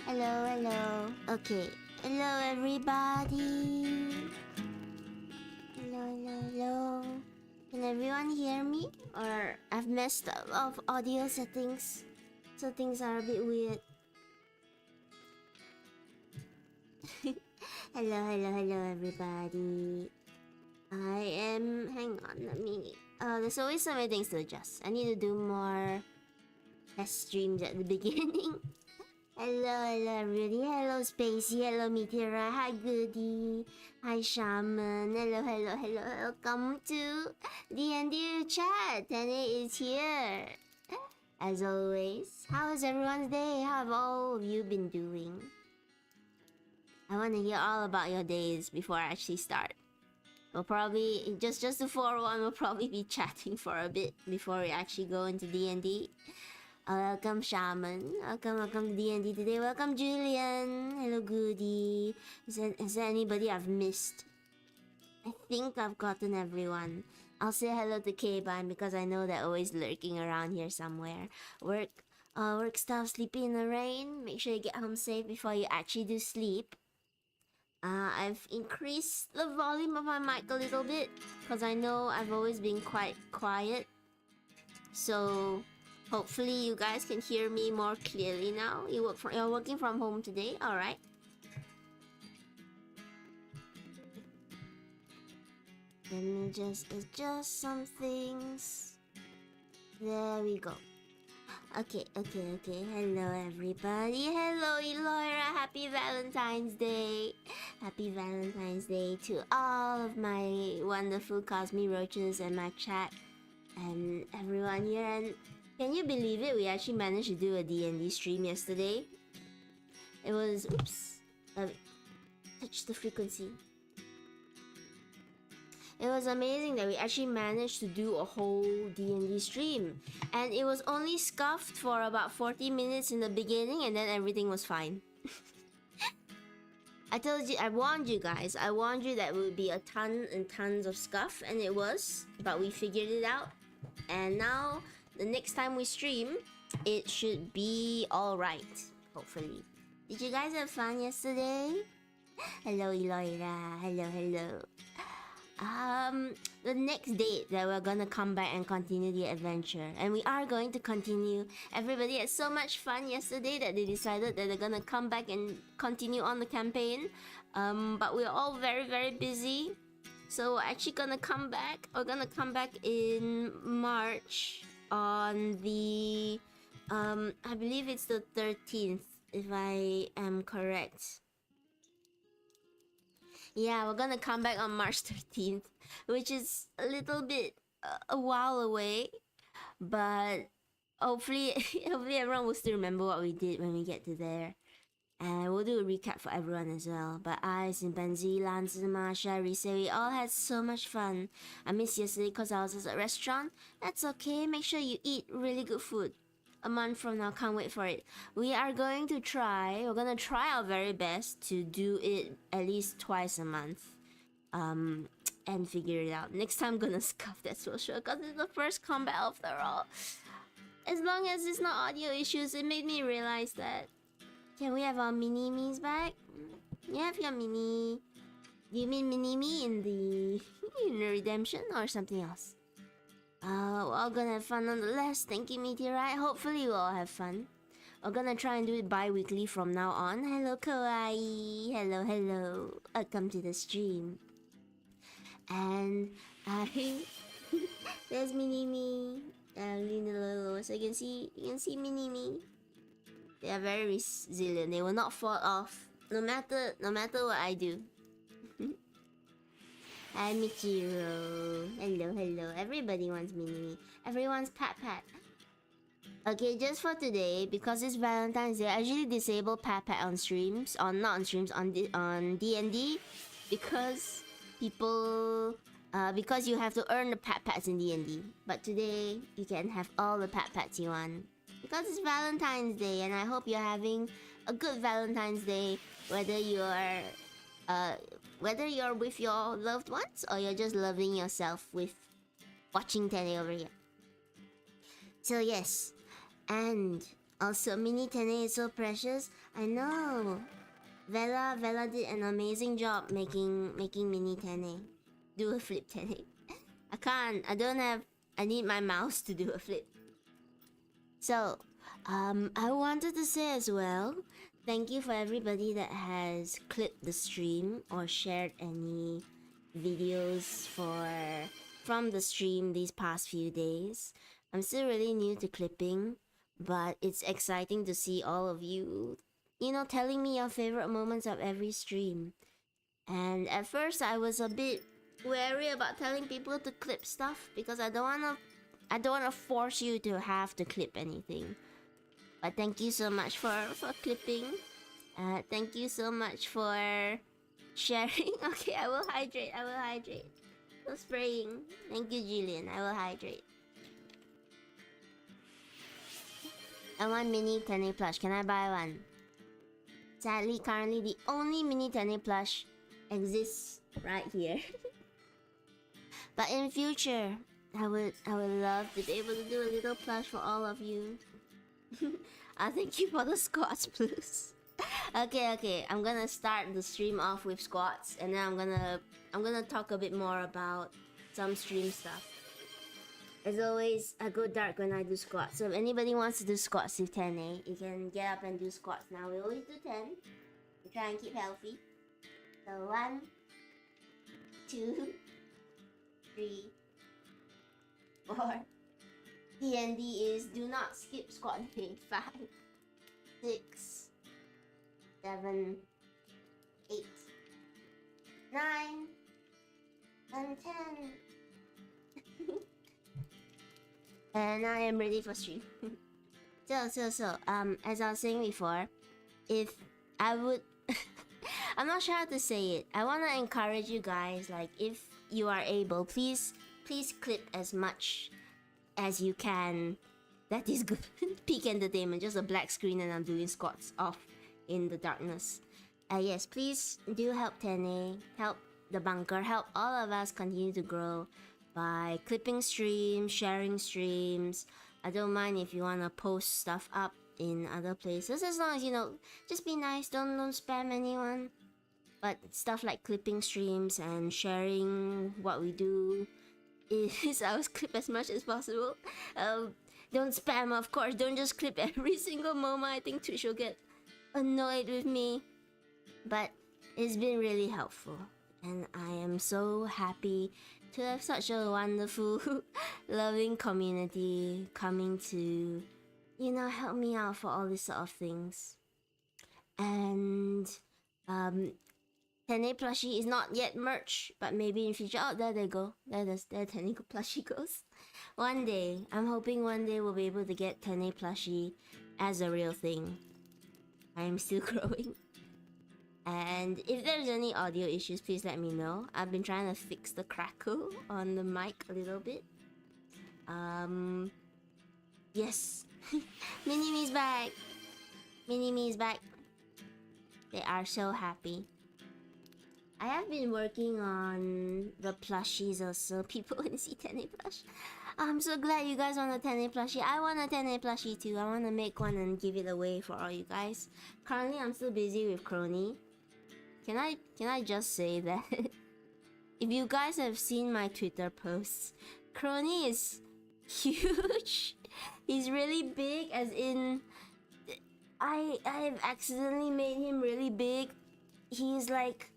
Hello, hello. Okay. Hello, everybody. Hello, hello, hello. Can everyone hear me? Or I've messed up of audio settings, so things are a bit weird. Hello, hello, hello, everybody. I am. Hang on, let me. There's always so many things to adjust. I need to do more test streams at the beginning. Hello, hello, everybody. Hello, Spacey. Hello, Meteora. Hi, Goody. Hi, Shaman. Hello, hello, hello. Welcome to D&D chat. Tene is here. As always, how is everyone's day? How have all of you been doing? I want to hear all about your days before I actually start. We'll probably, just to forewarn, we'll probably be chatting for a bit before we actually go into D&D. Welcome, Shaman. Welcome to D&D today. Welcome, Julian. Hello, Goody. Is there anybody I've missed? I think I've gotten everyone. I'll say hello to K-Ban because I know they're always lurking around here somewhere. Work stuff, sleeping in the rain. Make sure you get home safe before you actually do sleep. I've increased the volume of my mic a little bit because I know I've always been quite quiet. So hopefully you guys can hear me more clearly now. You're working from home today, alright? Let me just adjust some things. There we go. Okay. Hello, everybody. Hello, Eloira. Happy Valentine's Day. Happy Valentine's Day to all of my wonderful Cosme Roaches and my chat and everyone here. And can you believe it? We actually managed to do a D&D stream yesterday. It was... Oops. Touch the frequency. It was amazing that we actually managed to do a whole D&D stream. And it was only scuffed for about 40 minutes in the beginning and then everything was fine. I told you, I warned you guys. I warned you that it would be a ton and tons of scuff, and it was. But we figured it out. And now, the next time we stream, it should be alright. Hopefully. Did you guys have fun yesterday? Hello, Eloira. Hello. The next date that we're gonna come back and continue the adventure, and we are going to continue. Everybody had so much fun yesterday that they decided that they're gonna come back and continue on the campaign. But we're all very, very busy, so we're actually gonna come back. We're gonna come back in March on the I believe it's the 13th, if I am correct. Yeah, we're gonna come back on March 13th, which is a little bit a while away, but hopefully everyone will still remember what we did when we get to there. And we'll do a recap for everyone as well. But I, Chimpanzee, Lance, Masha, Rise, we all had so much fun. I missed yesterday because I was at a restaurant. That's okay, make sure you eat really good food. A month from now, can't wait for it. We're gonna try our very best to do it at least twice a month. And figure it out. Next time I'm gonna scuff, that's for sure, because it's the first combat after all. As long as it's not audio issues, it made me realize that. Can we have our mini-me's back? You have your mini... Do you mean mini-me in the redemption or something else? We're all gonna have fun nonetheless. Thank you, Meteorite. Hopefully we'll all have fun. We're gonna try and do it bi-weekly from now on. Hello, Kawaii. Hello. Welcome to the stream. And there's Mini-Me. Lean a little so you can see Mini-Me. They are very resilient. They will not fall off no matter what I do. Hi, Michiro. Hello. Everybody wants Mini-Me. Everyone's Pat. Okay, just for today, because it's Valentine's Day, I usually disable Pat on streams. On D&D. Because people... because you have to earn the Pats in D&D. But today, you can have all the Pats you want. Because it's Valentine's Day, and I hope you're having a good Valentine's Day, whether you're with your loved ones or you're just loving yourself with watching Tele over here. So yes, and Also, Mini Tene is so precious. I know. Vela did an amazing job making Mini Tene. Do a flip Tene. I can't. I don't have. I need my mouse to do a flip. So, I wanted to say as well, thank you for everybody that has clipped the stream or shared any videos from the stream these past few days. I'm still really new to clipping, but it's exciting to see all of you, telling me your favorite moments of every stream. And at first I was a bit wary about telling people to clip stuff because I don't wanna force you to have to clip anything. But thank you so much for clipping. Thank you so much for sharing. Okay, I will hydrate. So spraying. Thank you, Julian. I will hydrate. I want mini Tene plush. Can I buy one? Sadly, currently the only mini Tene plush exists right here. But in future, I would love to be able to do a little plush for all of you. Thank you for the squats, please. Okay. I'm gonna start the stream off with squats, and then I'm gonna talk a bit more about some stream stuff. As always, I go dark when I do squats. So if anybody wants to do squats with 10, you can get up and do squats. Now we always do 10. We try and keep healthy. So 1, 2, 3, 4. D&D is do not skip squatting. 5, 6, 7, 8, 9, and 10. And I am ready for stream. So, as I was saying before, if I would... I'm not sure how to say it. I want to encourage you guys, like, if you are able, please clip as much as you can. That is good. Peak entertainment, just a black screen and I'm doing squats off in the darkness. Yes, please do help Tene, help the bunker, help all of us continue to grow by clipping streams, sharing streams. I don't mind if you wanna post stuff up in other places, as long as just be nice, don't spam anyone. But stuff like clipping streams and sharing what we do is I always clip as much as possible. Don't spam, of course. Don't just clip every single moment. I think Twitch will get annoyed with me. But it's been really helpful, and I am so happy to have such a wonderful, loving community coming to, help me out for all these sort of things. And Tene plushie is not yet merch, but maybe in future. Oh, there they go. There Tene plushie goes. One day, I'm hoping one day we'll be able to get Tene plushie as a real thing. I'm still growing. And if there's any audio issues, please let me know. I've been trying to fix the crackle on the mic a little bit. Yes. Mini-Me's back. Mini-Me's back. They are so happy. I have been working on the plushies also. People want to see Tene plush. I'm so glad you guys want a Tene plushie. I want a Tene plushie too. I want to make one and give it away for all you guys. Currently, I'm still busy with Crony. Can I just say that if you guys have seen my Twitter posts, Crony is huge. He's really big, as in I've accidentally made him really big. He's like,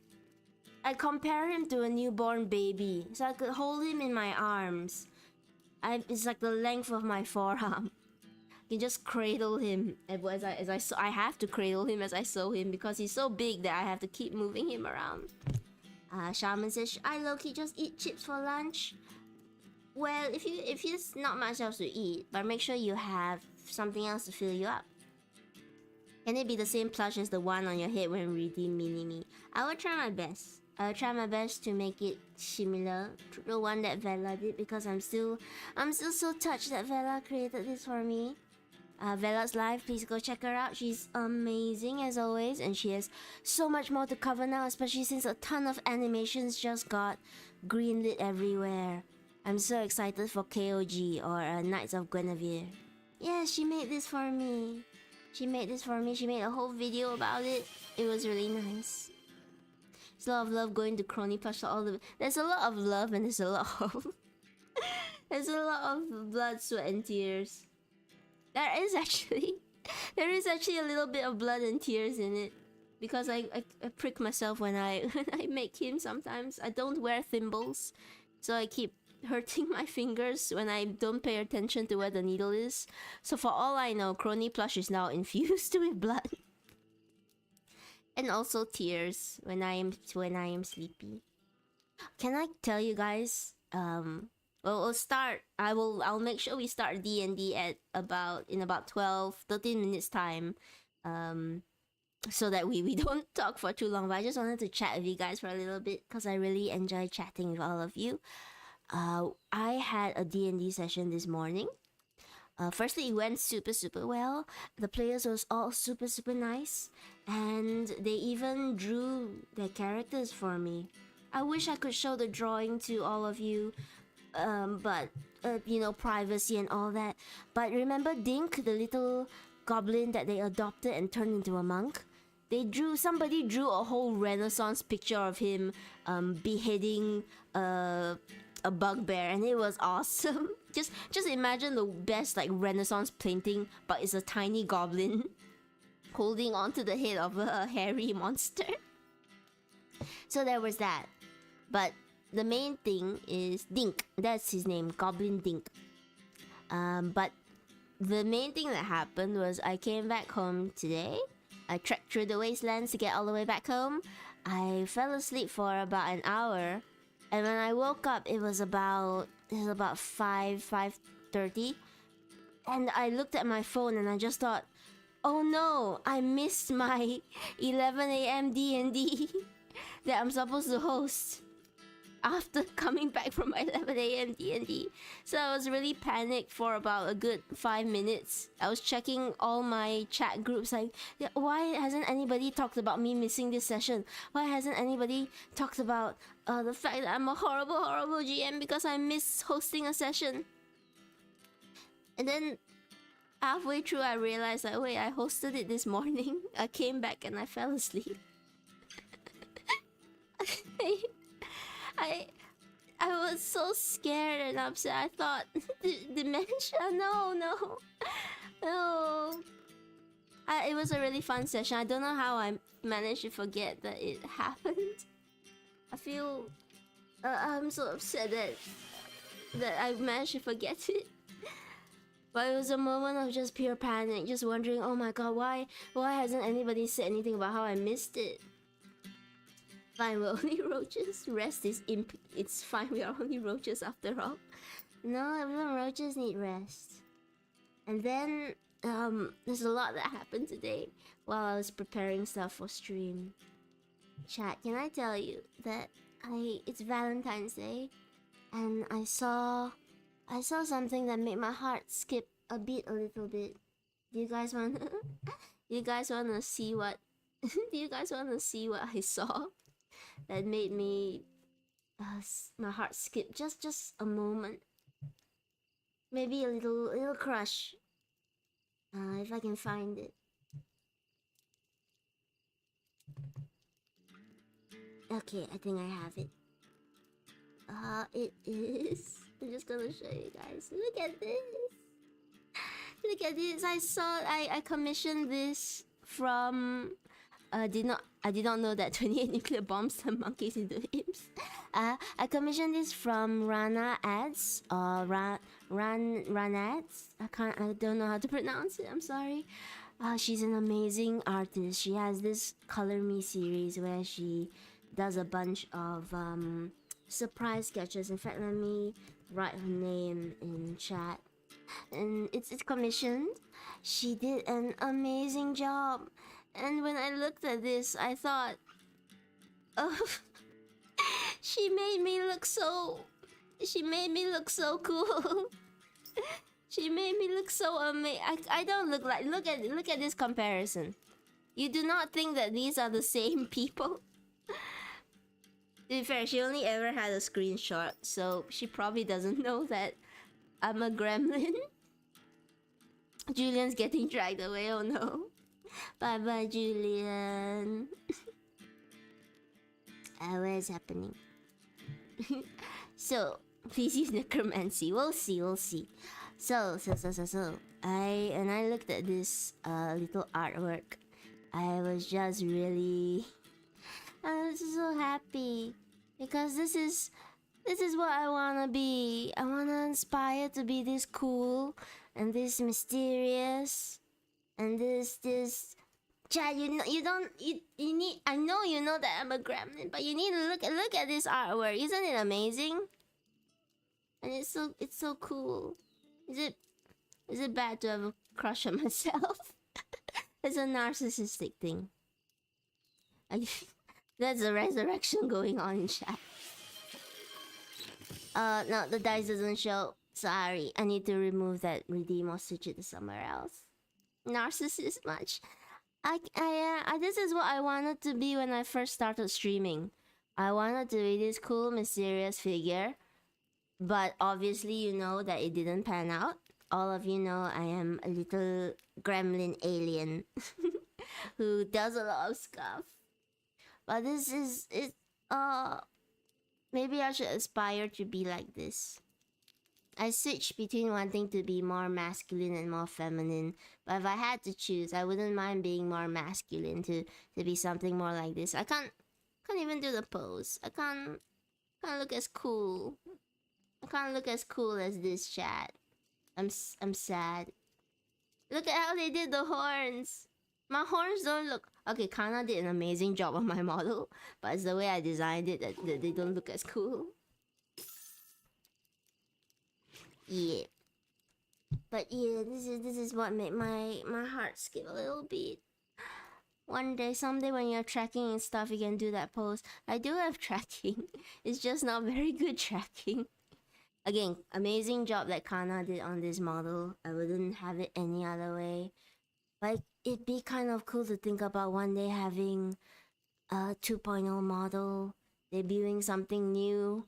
I compare him to a newborn baby, so I could hold him in my arms. It's like the length of my forearm. You just cradle him I have to cradle him as I sew him because he's so big that I have to keep moving him around. Shaman says, I low-key just eat chips for lunch. Well, if there's not much else to eat, but make sure you have something else to fill you up. Can it be the same plush as the one on your head when redeem Mini-Me? I will try my best. I'll try my best to make it similar to the one that Vela did, because I'm still so touched that Vela created this for me. Vela's live, please go check her out. She's amazing as always, and she has so much more to cover now, especially since a ton of animations just got greenlit everywhere. I'm so excited for KOG or Knights of Guinevere. Yeah, she made this for me. She made this for me. She made a whole video about it. It was really nice. There's a lot of love going to Crony Plush. There's a lot of love and there's a lot of there's a lot of blood, sweat, and tears. There is actually a little bit of blood and tears in it because I prick myself when I make him. Sometimes I don't wear thimbles, so I keep hurting my fingers when I don't pay attention to where the needle is. So for all I know, Crony Plush is now infused with blood. And also tears when I am sleepy. Can I tell you guys? Well, we'll start. I'll make sure we start D&D at in about 13 minutes time. So that we don't talk for too long. But I just wanted to chat with you guys for a little bit because I really enjoy chatting with all of you. I had a D&D session this morning. Firstly, it went super well. The players was all super nice, and they even drew their characters for me. I wish I could show the drawing to all of you, but you know, privacy and all that. But remember Dink, the little goblin that they adopted and turned into a monk? Somebody drew a whole Renaissance picture of him beheading a bugbear, and it was awesome. Just imagine the best like Renaissance painting, but it's a tiny goblin holding onto the head of a hairy monster. So there was that. But the main thing is Dink. That's his name, Goblin Dink. But the main thing that happened was I came back home today. I trekked through the wastelands to get all the way back home. I fell asleep for about an hour. And when I woke up, it was about 5:30, and I looked at my phone and I just thought, oh no, I missed my 11 a.m. D&D that I'm supposed to host after coming back from my 11 a.m. D&D. So I was really panicked for about a good 5 minutes. I was checking all my chat groups like, why hasn't anybody talked about me missing this session? Why hasn't anybody talked about the fact that I'm a horrible GM because I missed hosting a session? And then halfway through I realized like, wait, I hosted it this morning. I came back and I fell asleep. I was so scared and upset. I thought, dementia? No. It was a really fun session. I don't know how I managed to forget that it happened. I feel I'm so upset that I managed to forget it. But it was a moment of just pure panic, just wondering, oh my god, why hasn't anybody said anything about how I missed it? Fine, we're only roaches. Rest is it's fine, we are only roaches after all. No, everyone roaches need rest. And then there's a lot that happened today while I was preparing stuff for stream. Chat, can I tell you that it's Valentine's Day, and I saw something that made my heart skip a little bit. Do you guys want to see what do you guys want to see what I saw that made me my heart skip just a moment? Maybe a little crush. If I can find it. Okay, I think I have it. It is. I'm just gonna show you guys. Look at this. Look at this. I commissioned this from. I did not know that 28 nuclear bombs turn monkeys into imps. I commissioned this from Rana Ads or Ran Ads. I don't know how to pronounce it. I'm sorry. She's an amazing artist. She has this Color Me series where she does a bunch of surprise sketches. In fact, let me write her name in chat. And it's commissioned. She did an amazing job. And when I looked at this, I thought, oh, she made me look so cool. She made me look so amazing. I don't look like, look at this comparison. You do not think that these are the same people? To be fair, she only ever had a screenshot, so she probably doesn't know that I'm a gremlin. Julian's getting dragged away, oh no. Bye bye, Julian. What is happening? So, please use necromancy. We'll see, we'll see. So, I looked at this little artwork. I was just really, I was so happy because this is what I wanna be. I wanna aspire to be this cool and this mysterious and this. Chad, you need. I know you know that I'm a gremlin, but you need to look at this artwork. Isn't it amazing? And it's so cool. Is it bad to have a crush on myself? It's a narcissistic thing. That's a resurrection going on in chat. No, the dice doesn't show. Sorry, I need to remove that redeem or switch it to somewhere else. Narcissist much. This is what I wanted to be when I first started streaming. I wanted to be this cool, mysterious figure. But obviously, you know that it didn't pan out. All of you know I am a little gremlin alien who does a lot of stuff. But this is it. Maybe I should aspire to be like this. I switch between wanting to be more masculine and more feminine. But if I had to choose, I wouldn't mind being more masculine to be something more like this. I can't even do the pose. I can't look as cool. I can't look as cool as this chat. I'm sad. Look at how they did the horns. My horns don't look... Okay, Kana did an amazing job on my model, but it's the way I designed it that they don't look as cool. Yeah. But yeah, this is what made my heart skip a little beat. Someday when you're tracking and stuff, you can do that pose. I do have tracking. It's just not very good tracking. Again, amazing job that Kana did on this model. I wouldn't have it any other way. Like, it'd be kind of cool to think about one day having a 2.0 model, debuting something new.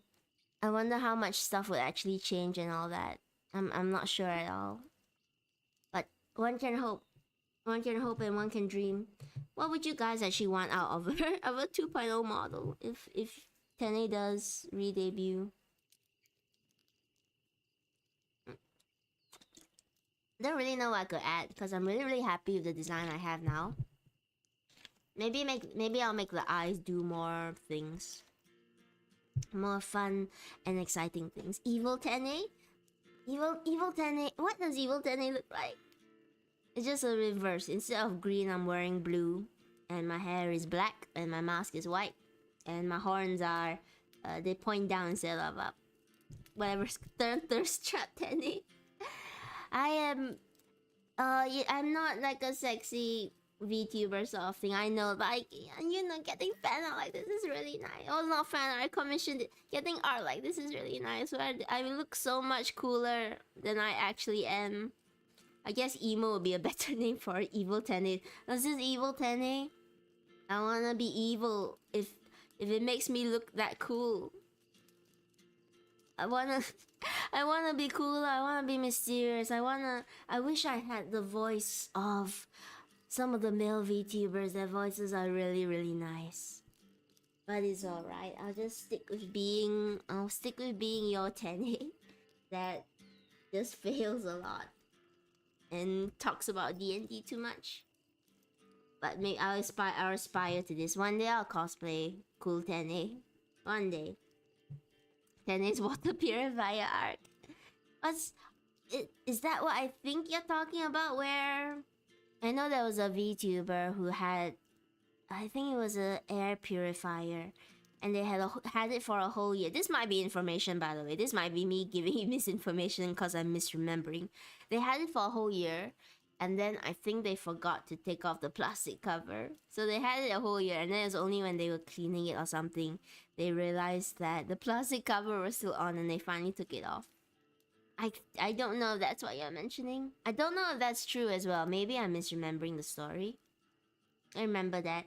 I wonder how much stuff would actually change and all that. I'm not sure at all. But one can hope. One can hope and one can dream. What would you guys actually want out of a 2.0 model if Tene does re-debut? Don't really know what I could add because I'm really happy with the design I have now. Maybe I'll make the eyes do more things. More fun and exciting things. Evil Tene? Evil Tene. What does Evil Tene look like? It's just a reverse. Instead of green, I'm wearing blue. And my hair is black. And my mask is white. And my horns are... they point down instead of up. Whatever. Thirst trap Tene. I am... I'm not like a sexy VTuber sort of thing. I know, but getting fan art like this is really nice. Oh, not fan art. I commissioned it. Getting art like this is really nice. Where I look so much cooler than I actually am. I guess emo would be a better name for Evil Tene. This is Evil Tene. I wanna be evil if it makes me look that cool. I wanna be cool. I wanna be mysterious. I wish I had the voice of some of the male VTubers. Their voices are really, really nice. But it's alright. I'll stick with being your Tene that just fails a lot and talks about D&D too much. But maybe I'll aspire to this. One day I'll cosplay cool Tene. One day. Tene's water purifier art. Is that what I think you're talking about? Where I know there was a VTuber who had, I think it was an air purifier, and they had it for a whole year. This might be information, by the way. This might be me giving you misinformation because I'm misremembering. They had it for a whole year, and then I think they forgot to take off the plastic cover. So they had it a whole year, and then it was only when they were cleaning it or something, they realized that the plastic cover was still on, and they finally took it off. I don't know if that's what you're mentioning. I don't know if that's true as well. Maybe I'm misremembering the story. I remember that.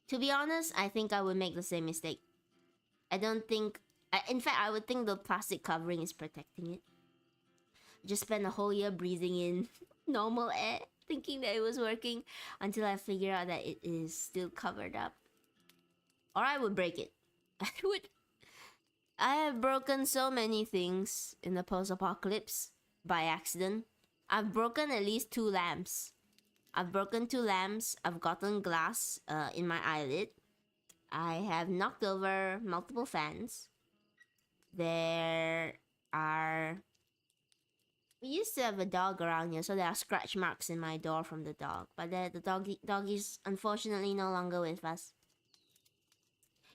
To be honest, I think I would make the same mistake. I don't think... in fact, I would think the plastic covering is protecting it. Just spend a whole year breathing in normal air. thinking that it was working until I figure out that it is still covered up. Or I would break it. I have broken so many things in the post-apocalypse by accident. I've broken at least 2 lamps. I've broken 2 lamps. I've gotten glass in my eyelid. I have knocked over multiple fans. There are... We used to have a dog around here, so there are scratch marks in my door from the dog. But the dog is unfortunately no longer with us.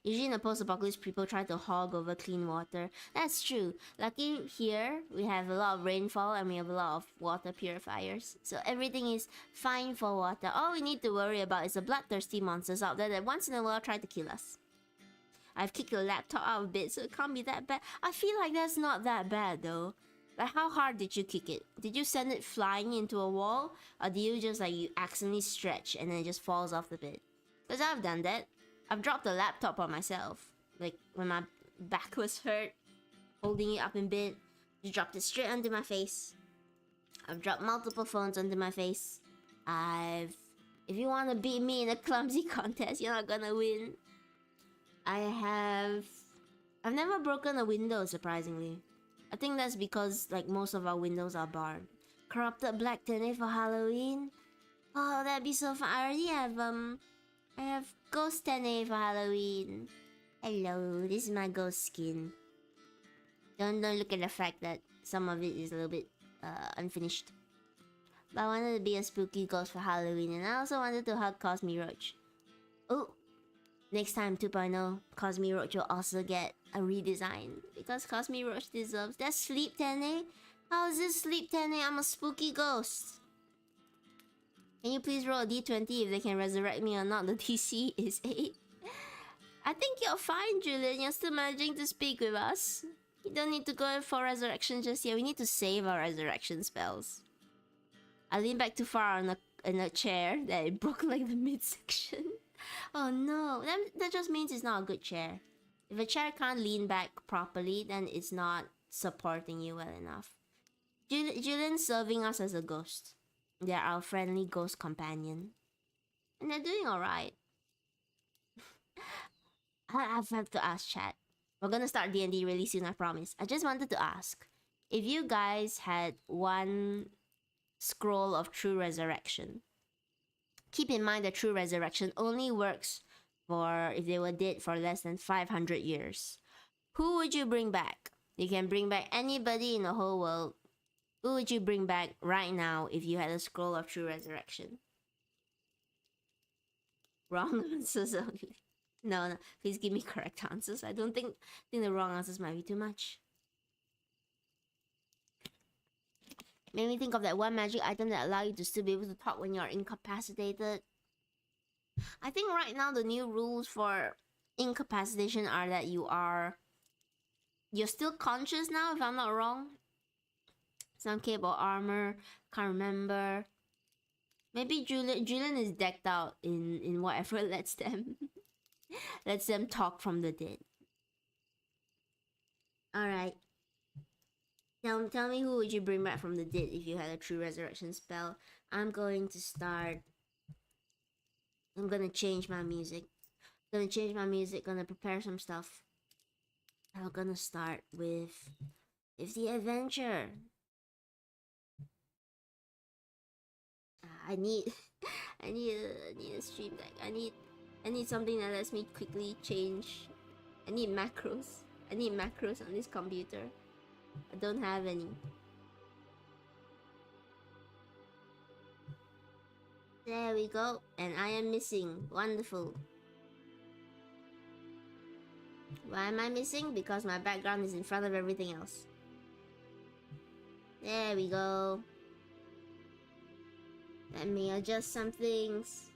Usually in the post-apocalypse, people try to hog over clean water. That's true. Lucky here, we have a lot of rainfall and we have a lot of water purifiers. So everything is fine for water. All we need to worry about is the bloodthirsty monsters out there that once in a while try to kill us. I've kicked the laptop out of it, so it can't be that bad. I feel like that's not that bad though. Like, how hard did you kick it? Did you send it flying into a wall? Or do you just like, you accidentally stretch and then it just falls off the bed? Because I've done that. I've dropped the laptop on myself. Like, when my back was hurt, holding it up in bed, just dropped it straight onto my face. I've dropped multiple phones onto my face. If you want to beat me in a clumsy contest, you're not gonna win. I've never broken a window, surprisingly. I think that's because, like, most of our windows are barred. Corrupted black tene for Halloween? Oh, that'd be so fun. I have ghost tene for Halloween. Hello, this is my ghost skin. Don't look at the fact that some of it is a little bit unfinished. But I wanted to be a spooky ghost for Halloween, and I also wanted to hug Cosme Roach. Oh, next time 2.0, Cosme Roach will also get a redesign because Cosme Roach deserves that. Sleep tene? How is this sleep tene? I'm a spooky ghost. Can you please roll a d20 if they can resurrect me or not? The DC is 8. I think you're fine, Julian. You're still managing to speak with us. You don't need to go for resurrection just yet. We need to save our resurrection spells. I leaned back too far in a chair that it broke like the midsection. Oh no, that just means it's not a good chair. If a chair can't lean back properly, then it's not supporting you well enough. Julian's serving us as a ghost. They're our friendly ghost companion. And they're doing alright. I have to ask chat. We're gonna start D&D really soon, I promise. I just wanted to ask. If you guys had one scroll of true resurrection, keep in mind that true resurrection only works for if they were dead for less than 500 years. Who would you bring back? You can bring back anybody in the whole world. Who would you bring back right now if you had a scroll of true resurrection? Wrong answers only. No, please give me correct answers. I don't think the wrong answers might be too much. Made me think of that one magic item that allows you to still be able to talk when you're incapacitated. I think right now the new rules for incapacitation are that you're still conscious now, if I'm not wrong. Some cable armor, can't remember. Maybe Julian is decked out in whatever lets them talk from the dead. Alright. Tell me, who would you bring back from the dead if you had a true resurrection spell? I'm going to start. I'm gonna change my music. Gonna prepare some stuff. I'm gonna start with the adventure. I need a stream deck. I need something that lets me quickly change. I need macros. I need macros on this computer. I don't have any. There we go. And I am missing. Wonderful. Why am I missing? Because my background is in front of everything else. There we go. Let me adjust some things.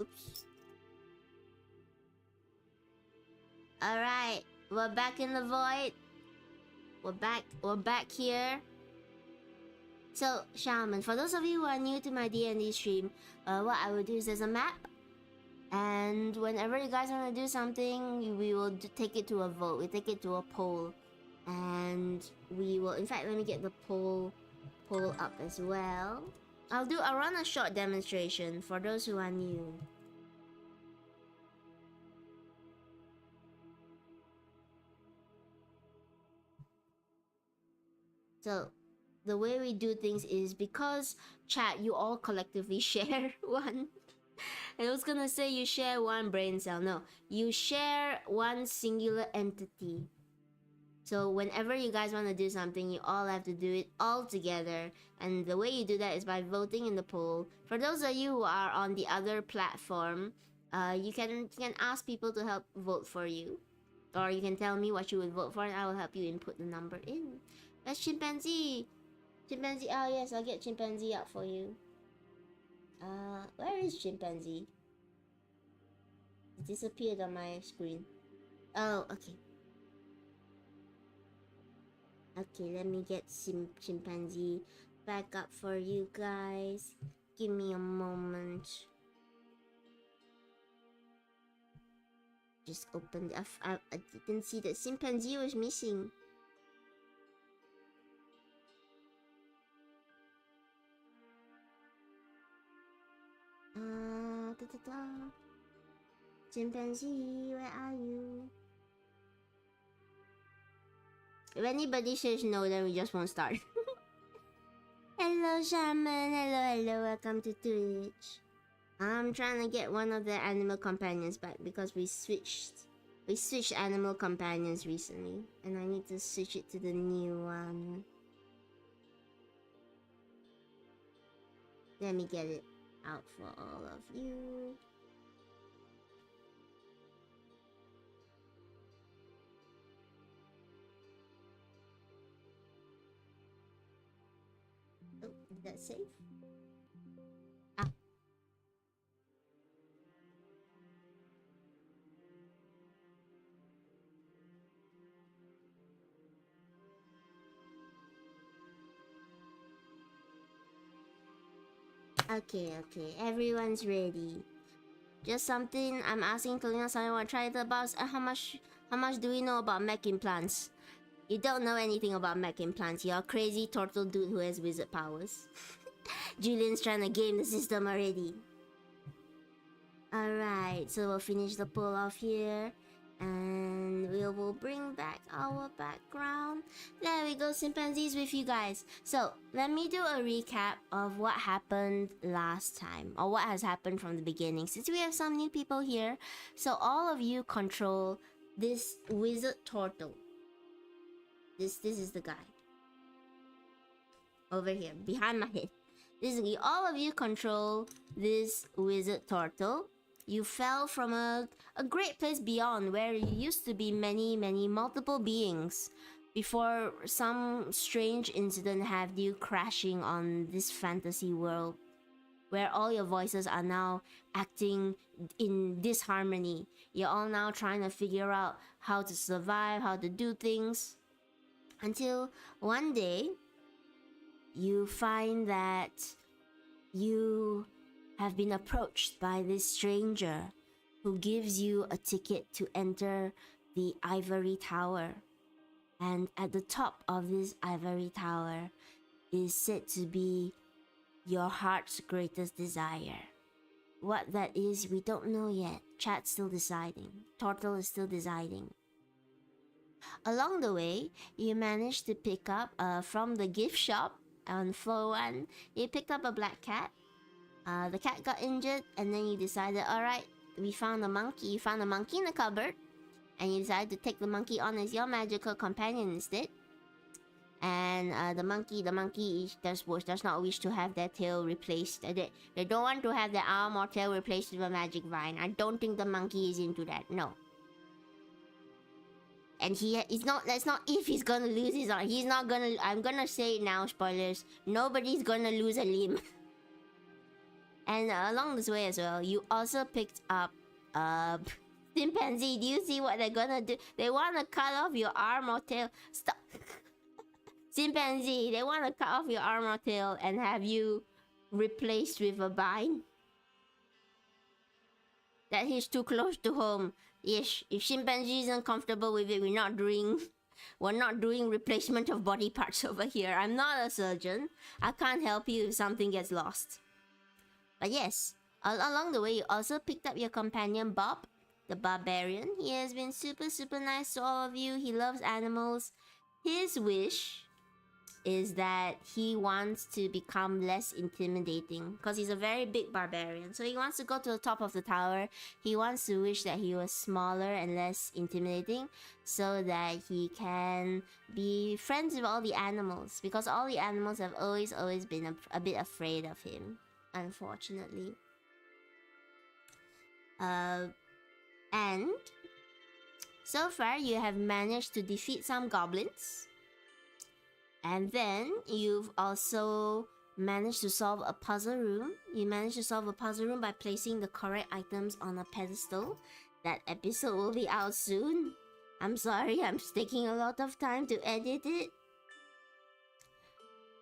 Oops. Alright, we're back in the void. We're back here. So, Shaman, for those of you who are new to my D&D stream, what I will do is there's a map. And whenever you guys want to do something, we will take it to a vote. We take it to a poll. And we will, in fact, let me get the poll up as well. I'll run a short demonstration for those who are new. So the way we do things is, because chat, you all collectively share one. I was gonna say you share one brain cell. No, you share one singular entity. So whenever you guys want to do something, you all have to do it all together. And the way you do that is by voting in the poll. For those of you who are on the other platform, you can ask people to help vote for you. Or you can tell me what you would vote for and I will help you input the number in. That's Chimpanzee! Chimpanzee, oh yes, I'll get Chimpanzee out for you. Where is Chimpanzee? It disappeared on my screen. Oh, okay. Okay, let me get Chimpanzee back up for you guys. Give me a moment. Just opened. I didn't see that Chimpanzee was missing. Chimpanzee, where are you? If anybody says no, then we just won't start. Hello, Shaman. Hello, welcome to Twitch. I'm trying to get one of the animal companions back because we switched animal companions recently, and I need to switch it to the new one. Let me get it out for all of you. Oh, is that safe? Ah. Okay, everyone's ready. Just something I'm asking Kalina something I try to about how much do we know about mech implants? You don't know anything about mech implants. You're a crazy turtle dude who has wizard powers. Julian's trying to game the system already. Alright, so we'll finish the pull off here. And we will bring back our background. There we go, Chimpanzees with you guys. So, let me do a recap of what happened last time. Or what has happened from the beginning. Since we have some new people here. So, all of you control this wizard turtle. This is the guy. Over here, behind my head. All of you control this wizard turtle. You fell from a great place beyond where you used to be many multiple beings before some strange incident had you crashing on this fantasy world where all your voices are now acting in disharmony. You're all now trying to figure out how to survive, how to do things, until one day you find that you have been approached by this stranger who gives you a ticket to enter the Ivory Tower. And at the top of this Ivory Tower is said to be your heart's greatest desire. What that is, we don't know yet. Chat's still deciding. Turtle is still deciding. Along the way, you managed to pick up from the gift shop on floor 1, you picked up a black cat. The cat got injured, and then you decided, alright, we found a monkey. You found a monkey in the cupboard, and you decided to take the monkey on as your magical companion instead. And the monkey does not wish to have their tail replaced. They don't want to have their arm or tail replaced with a magic vine. I don't think the monkey is into that, no. And that's not if he's gonna lose his arm. He's not gonna, I'm gonna say it now, spoilers. Nobody's gonna lose a limb. And along this way as well, you also picked up chimpanzee. Do you see what they're gonna do? They wanna cut off your arm or tail. Stop. Chimpanzee, they wanna cut off your arm or tail and have you replaced with a vine. That hits too close to home. Yes, if chimpanzee isn't comfortable with it, we're not doing We're not doing replacement of body parts over here. I'm not a surgeon. I can't help you if something gets lost. But yes, along the way, you also picked up your companion Bob, the barbarian. He has been super nice to all of you. He loves animals. His wish is that he wants to become less intimidating because he's a very big barbarian. So he wants to go to the top of the tower. He wants to wish that he was smaller and less intimidating so that he can be friends with all the animals, because all the animals have always been a bit afraid of him, unfortunately. And so far you have managed to defeat some goblins. And then you've also managed to solve a puzzle room. You managed to solve a puzzle room by placing the correct items on a pedestal. That episode will be out soon. I'm sorry, I'm taking a lot of time to edit it.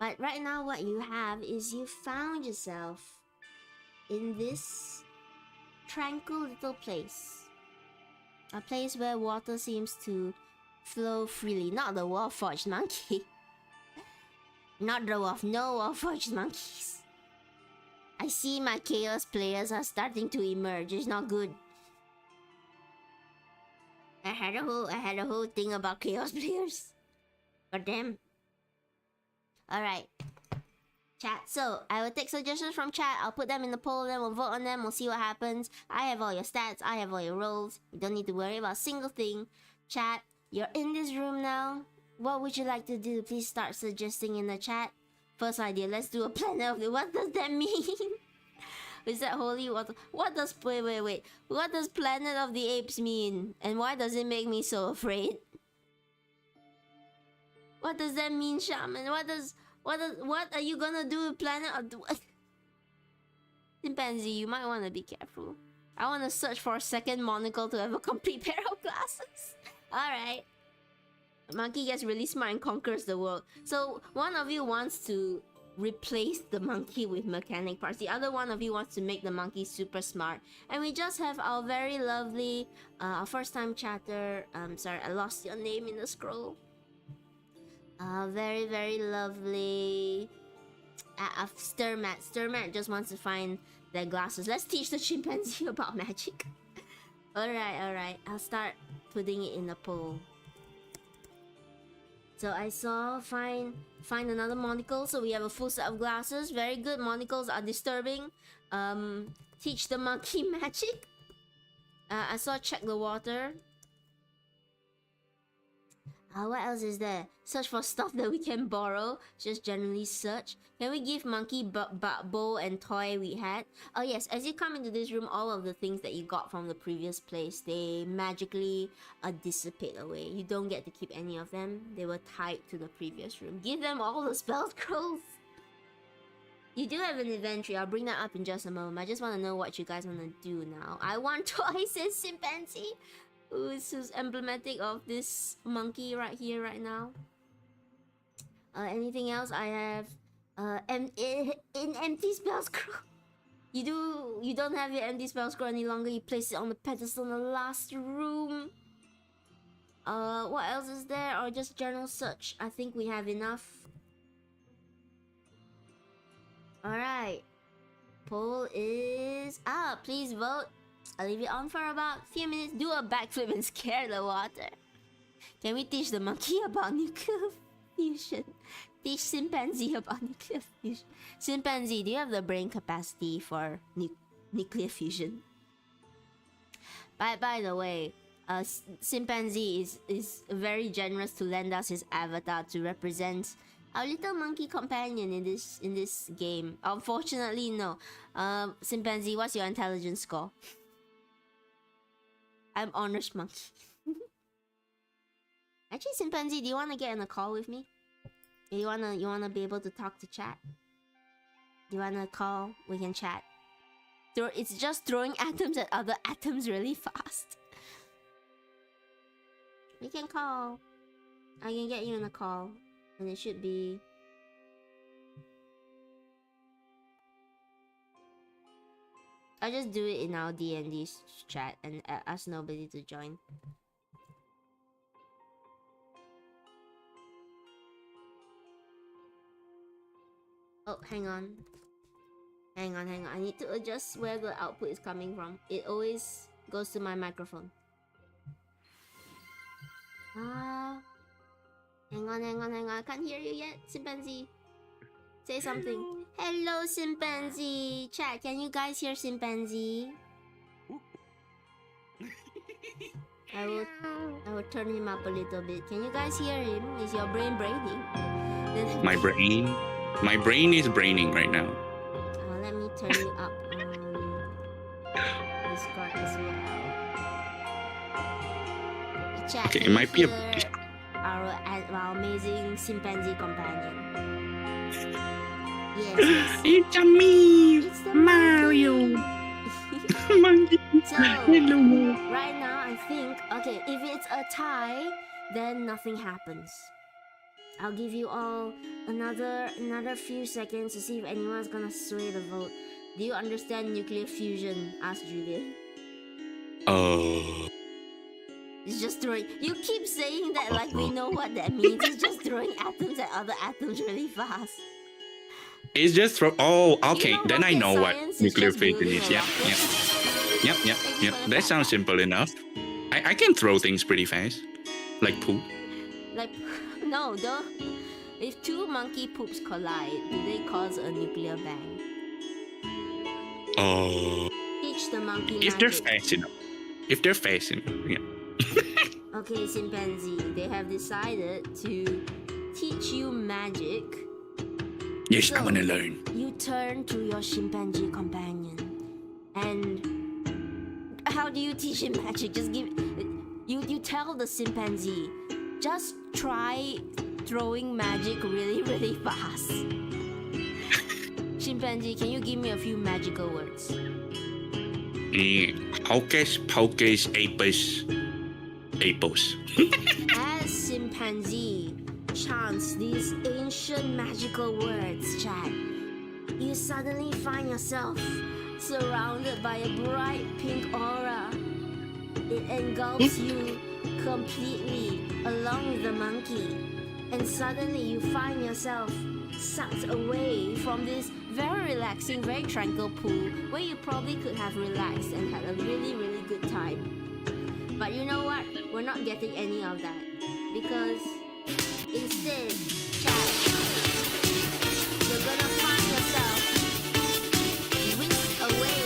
But right now what you have is you found yourself in this tranquil little place. A place where water seems to flow freely. Not the Warforged monkey. Not the wolf, no Warforged monkeys. I see my chaos players are starting to emerge. It's not good. I had a whole thing about chaos players. God damn. Alright. Chat. So, I will take suggestions from chat. I'll put them in the poll, then we'll vote on them. We'll see what happens. I have all your stats. I have all your rolls. You don't need to worry about a single thing. Chat, you're in this room now. What would you like to do? Please start suggesting in the chat. First idea, let's do a planet of the... What does that mean? Is that holy water? What does... Wait. What does Planet of the Apes mean? And why does it make me so afraid? What does that mean, Shaman? What are you gonna do with Planet of the... Chimpanzee, you might want to be careful. I want to search for a second monocle to have a complete pair of glasses. Alright. Monkey gets really smart and conquers the world. So one of you wants to replace the monkey with mechanic parts. The other one of you wants to make the monkey super smart. And we just have our very lovely, our first time chatter. Sorry, I lost your name in the scroll. Very lovely. Sturmat. Sturmat just wants to find their glasses. Let's teach the chimpanzee about magic. Alright. I'll start putting it in the poll. So I saw find another monocle, so we have a full set of glasses. Very good. Monocles are disturbing. Teach the monkey magic. I saw check the water. What else is there? Search for stuff that we can borrow. Just generally search. Can we give monkey bow and toy we had? Oh yes, as you come into this room, all of the things that you got from the previous place, they magically dissipate away. You don't get to keep any of them. They were tied to the previous room. Give them all the spell scrolls. You do have an inventory. I'll bring that up in just a moment. I just want to know what you guys want to do now. I want toys, says Chimpanzee. Who's emblematic of this monkey right here, right now. Anything else? I have an empty spell scroll. You don't have your empty spell scroll any longer. You place it on the pedestal in the last room. What else is there? Or just general search? I think we have enough. Alright. Poll is up. Please vote. I'll leave it on for about a few minutes. Do a backflip and scare the water. Can we teach the monkey about nuclear fusion? Teach chimpanzee about nuclear fusion. Chimpanzee, do you have the brain capacity for nuclear fusion? By the way, chimpanzee is very generous to lend us his avatar to represent our little monkey companion in this game. Unfortunately, no. Chimpanzee, what's your intelligence score? I'm honest monkey. Actually, Chimpanzee, do you want to get in a call with me? You wanna be able to talk to chat? Do you wanna call? We can chat. It's just throwing atoms at other atoms really fast. We can call. I can get you in a call, and it should be. I'll just do it in our D&D chat and ask nobody to join. Oh, hang on. Hang on. I need to adjust where the output is coming from. It always goes to my microphone. Hang on. I can't hear you yet, Chimpanzee. Say something. Hello, Chimpanzee. Chat, can you guys hear Chimpanzee? I will turn him up a little bit. Can you guys hear him? Is your brain braining? My brain is braining right now. Let me turn you up on Discord as well. Chat, Okay, it might be our amazing chimpanzee companion. Yes. It's a me, It's the Mario. Monkey. So, Hello. right now I think, okay, if it's a tie, then nothing happens. I'll give you all another few seconds to see if anyone's gonna sway the vote. Do you understand nuclear fusion? Asked Julian. It's just throwing. You keep saying that like we know what that means. It's just throwing atoms at other atoms really fast. It's just okay. You know, then I know what nuclear fusion building is. a Yep. That sounds simple enough. I can throw things pretty fast, like poop. Like, no, don't. If two monkey poops collide, do they cause a nuclear bang? Teach the monkey If magic. they're fast enough. Yeah. Okay, chimpanzee, they have decided to teach you magic. Yes, So, I want to learn. You turn to your chimpanzee companion, and how do you teach him magic? Just give you tell the chimpanzee, just try throwing magic really, really fast. Chimpanzee, can you give me a few magical words? Hocus pocus apos. As chimpanzee chants these ancient magical words, chat, you suddenly find yourself surrounded by a bright pink aura. It engulfs you completely along with the monkey, and suddenly you find yourself sucked away from this very relaxing, very tranquil pool where you probably could have relaxed and had a really, really good time. But you know what? We're not getting any of that, because instead, chat, you're gonna find yourself whisked away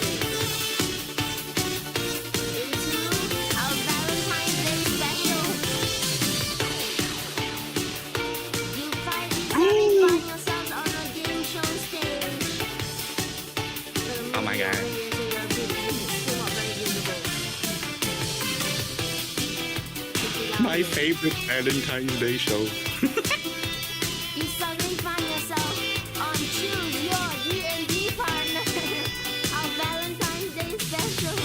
into our Valentine's Day special. You find yourselves on a game show stage. Oh my god. My favorite Valentine's Day show. You suddenly find yourself on Choose Your D&D Partner, our Valentine's Day special.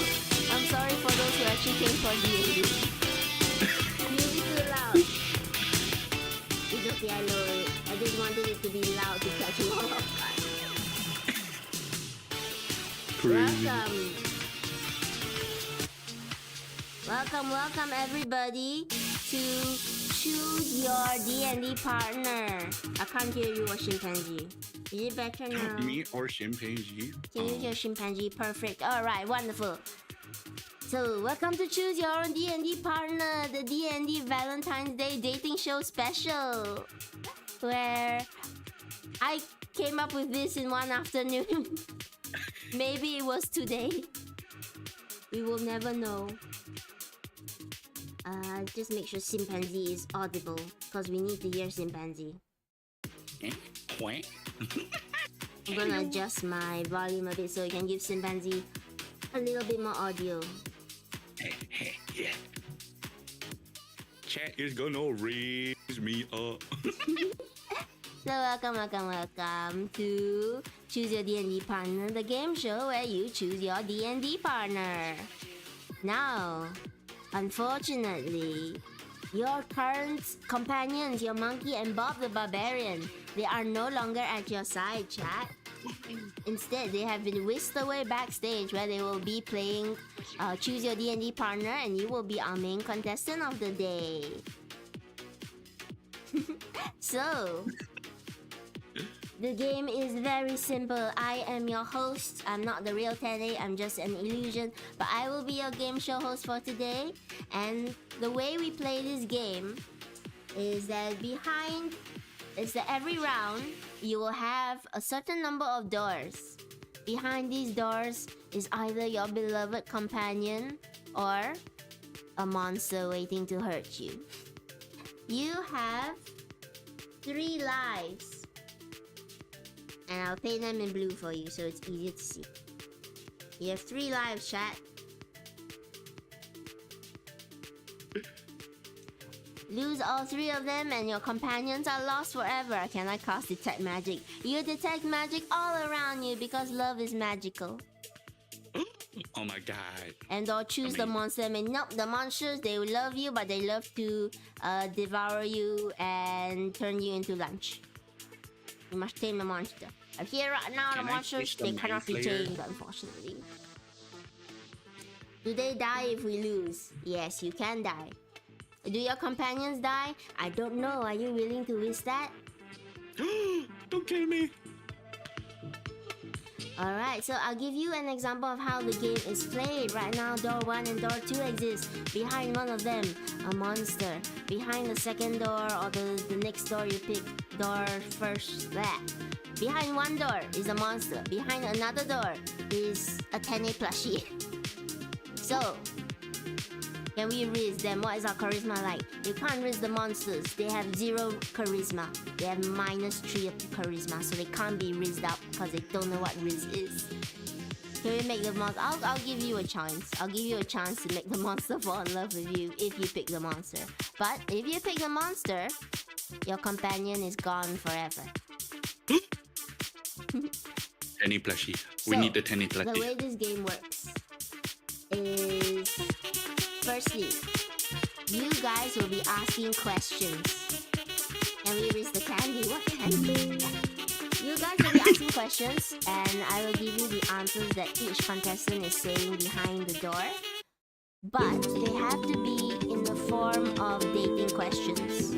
I'm sorry for those who actually came for D&D. Music too loud. It's okay, I know it. I just wanted it to be loud to catch you all off guard. Crazy. Welcome everybody to Choose Your D&D Partner. I can't hear you or chimpanzee. Is it better now? Me or chimpanzee? Can you hear chimpanzee? Perfect. Alright, wonderful. So, welcome to Choose Your Own D&D Partner, the D&D Valentine's Day dating show special, where I came up with this in one afternoon. Maybe it was today. We will never know. Just make sure chimpanzee is audible, because we need to hear chimpanzee. I'm gonna adjust my volume a bit so we can give chimpanzee a little bit more audio. Yeah. Chat is gonna raise me up. So welcome to Choose Your D&D Partner, the game show where you choose your D&D partner. Now, unfortunately, your current companions, your monkey and Bob the Barbarian, they are no longer at your side, chat. Instead, they have been whisked away backstage where they will be playing Choose Your D&D Partner, and you will be our main contestant of the day. So, The game is very simple. I am your host. I'm not the real Teddy. I'm just an illusion. But I will be your game show host for today. And the way we play this game is that every round you will have a certain number of doors. Behind these doors is either your beloved companion or a monster waiting to hurt you. You have 3 lives. And I'll paint them in blue for you so it's easier to see. You have 3 lives, chat. Lose all 3 of them and your companions are lost forever. Can I cast detect magic? You detect magic all around you because love is magical. Oh my god. And or choose the monster. I mean, nope, the monsters, they will love you, but they love to devour you and turn you into lunch. You must tame the monster. Here right now, the monsters, they cannot be tamed, unfortunately. Do they die if we lose? Yes, you can die. Do your companions die? I don't know. Are you willing to risk that? Don't kill me. Alright, so I'll give you an example of how the game is played. Right now, door 1 and door 2 exist. Behind one of them, a monster. Behind the second door or the next door you pick, door first, that. Behind one door is a monster. Behind another door is a Tene plushie. So, can we risk them? What is our charisma like? You can't risk the monsters. They have 0 charisma. They have -3 of charisma, so they can't be risked up because they don't know what risk is. Can we make the monster? I'll give you a chance. I'll give you a chance to make the monster fall in love with you if you pick the monster. But if you pick the monster, your companion is gone forever. Tene plushie. We need the Tene plushie. The way this game works is... Firstly, you guys will be asking questions. And we risk the candy. What candy? You guys will be asking questions, and I will give you the answers that each contestant is saying behind the door. But they have to be in the form of dating questions.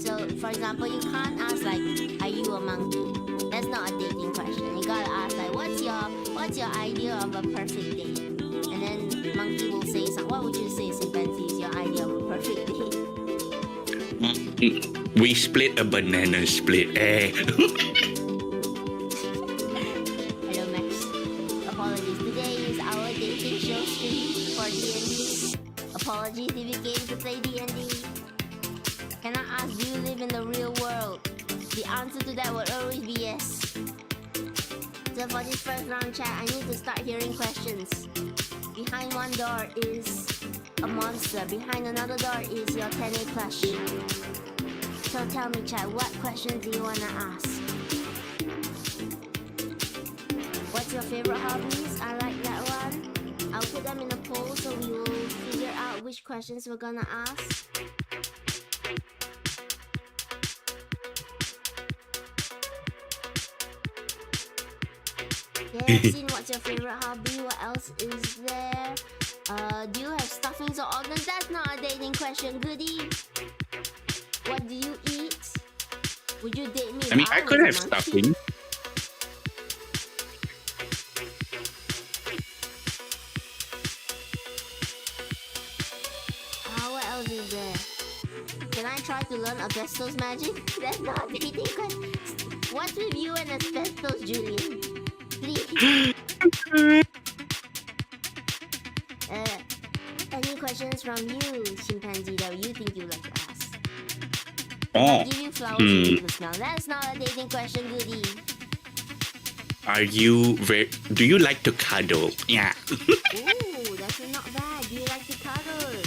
So, for example, you can't ask like, "Are you a monkey?" That's not a dating question. You gotta ask like, "What's your idea of a perfect date?" And then monkey will say something. What would you say, Chimpanzee, is your idea of a perfect date? We split a banana split. Hello, Max. Apologies. Today is our dating show stream for D&D. Apologies if you came to play D&D. Can I ask, do you live in the real world? The answer to that would always be yes. So for this first round chat, I need to start hearing questions. Behind one door is a monster. Behind another door is your Tene plush. So tell me, chat, what questions do you want to ask? What's your favorite hobbies? I like that one. I'll put them in a poll so we will figure out which questions we're gonna ask. Yeah, I've seen what's your favorite hobby. What else is there? Do you have stuffings or organs? That's not a dating question, goodie. What do you eat? Would you date me? I mean, I could have stuffing. What else is there? Can I try to learn asbestos magic? That's not a dating question. What's with you and asbestos, Julian? Please. Any questions from you, Chimpanzee, that you think you like to ask? I'll give you flowers to smell. That's not a dating question, goodie. Do you like to cuddle? Yeah. Ooh, that's not bad. Do you like to cuddle?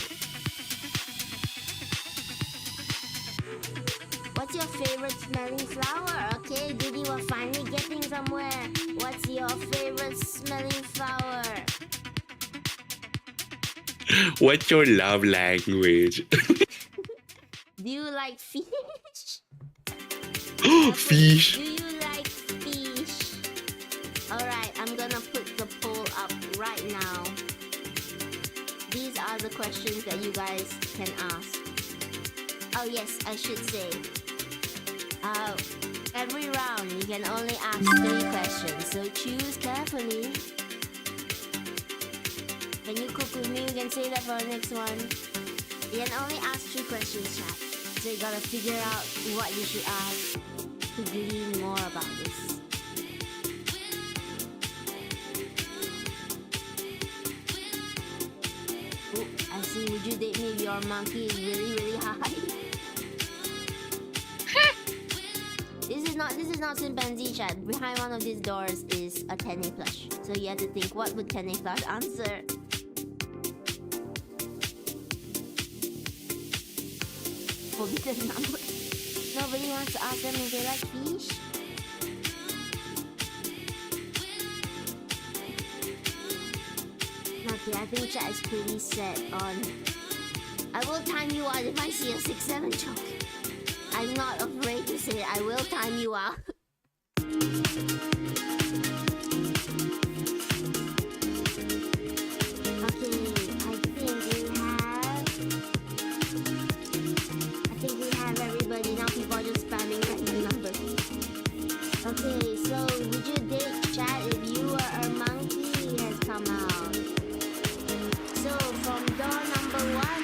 What's your favorite smelling flower? Okay, goodie, we're finally getting somewhere. What's your favorite smelling flower? What's your love language? Do you like fish? Fish. Do you like fish? Alright, I'm gonna put the poll up right now. These are the questions that you guys can ask. Oh yes, I should say. Every round, you can only ask 3 questions, so choose carefully. Can you cook with me? You can say that for the next one. You can only ask 3 questions, chat. So you gotta figure out what you should ask to glean more about this. Ooh, I see. Would you date me if your monkey is really, really high? This is not chimpanzee chat. Behind one of these doors is a Tene plush. So you have to think, what would Tene plush answer? Forbidden number. Nobody wants to ask them if they like fish. Okay, I think chat is pretty set on. I will time you out if I see a 6-7 choke. I'm not afraid to say it. I will time you out. Okay, I think we have everybody. Now people are just spamming random numbers. Okay, so would you date chat if you were a monkey has come out? So from door number 1,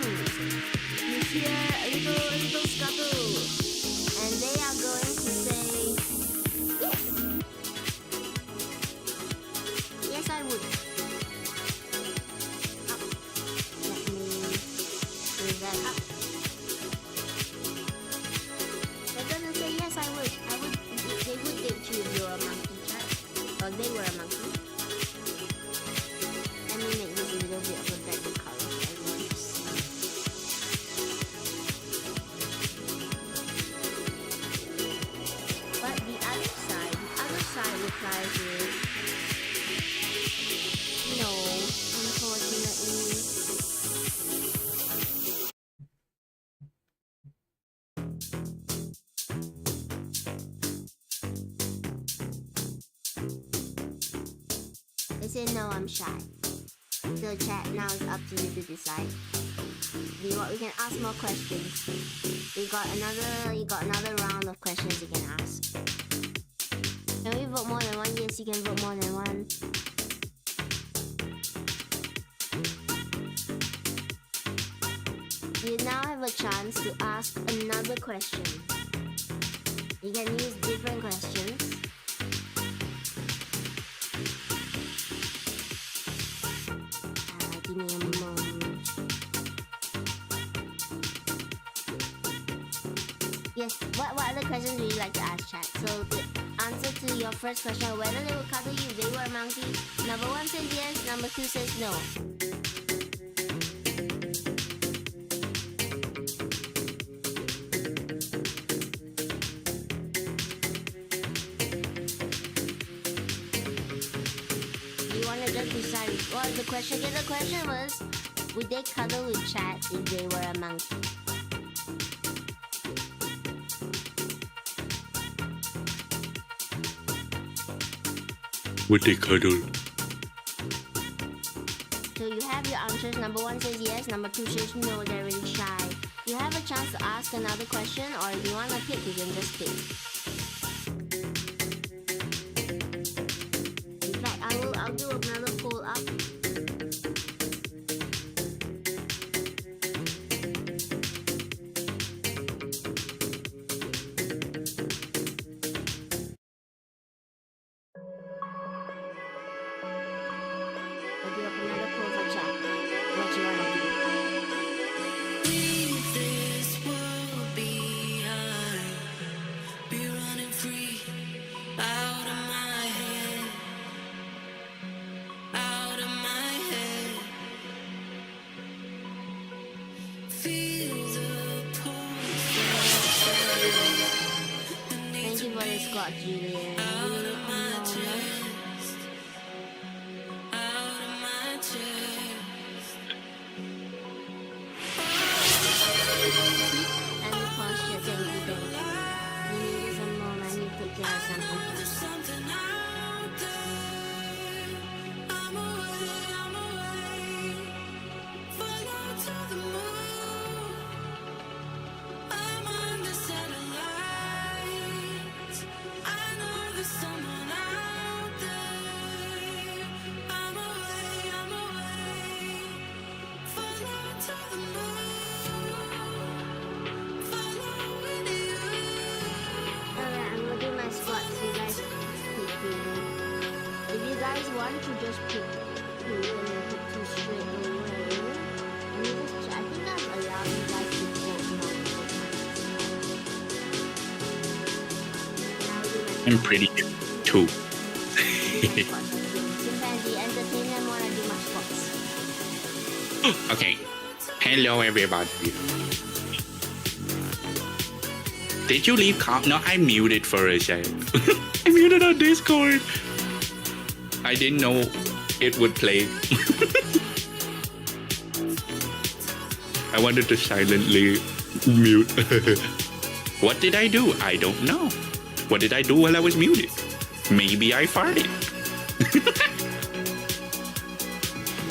you hear a little scuttle. And they are going to say, yes. Yes, I would. Up. Let me bring that up. They're gonna say, yes, I would. They would date you if you're a monkey, chat. Or they were a monkey. Let me make this a little bit of a better color for everyone to see. But the other side replies with no, unfortunately. They say no, I'm shy. So chat, now it's up to you to decide. We can ask more questions. You got another round of questions you can ask. Can we vote more than one? Yes, you can vote more than one. You now have a chance to ask another question. You can use different questions. Give me a moment. Yes, what other questions would you like to ask, chat? So the answer to your first question, whether they will cuddle you if they were a monkey, number 1 says yes, number 2 says no. You want to just decide, well, the question was, would they cuddle with chat if they were a monkey? Would they cuddle? So you have your answers. Number 1 says yes, number 2 says no, they're really shy. You have a chance to ask another question, or if you want to pick, you can just pick. In fact, I'll do another poll up. don't you just pick 2 and then pick 2 straight away? And you just I think I've allowed you guys to vote multiple times. Now you might I'm pretty good too. Chimpanzee, entertain them while I do my spots. Okay. Hello, everybody. Did you leave? No, I muted for a second. I muted on Discord. I didn't know it would play. I wanted to silently mute. What did I do? I don't know. What did I do while I was muted? Maybe I farted.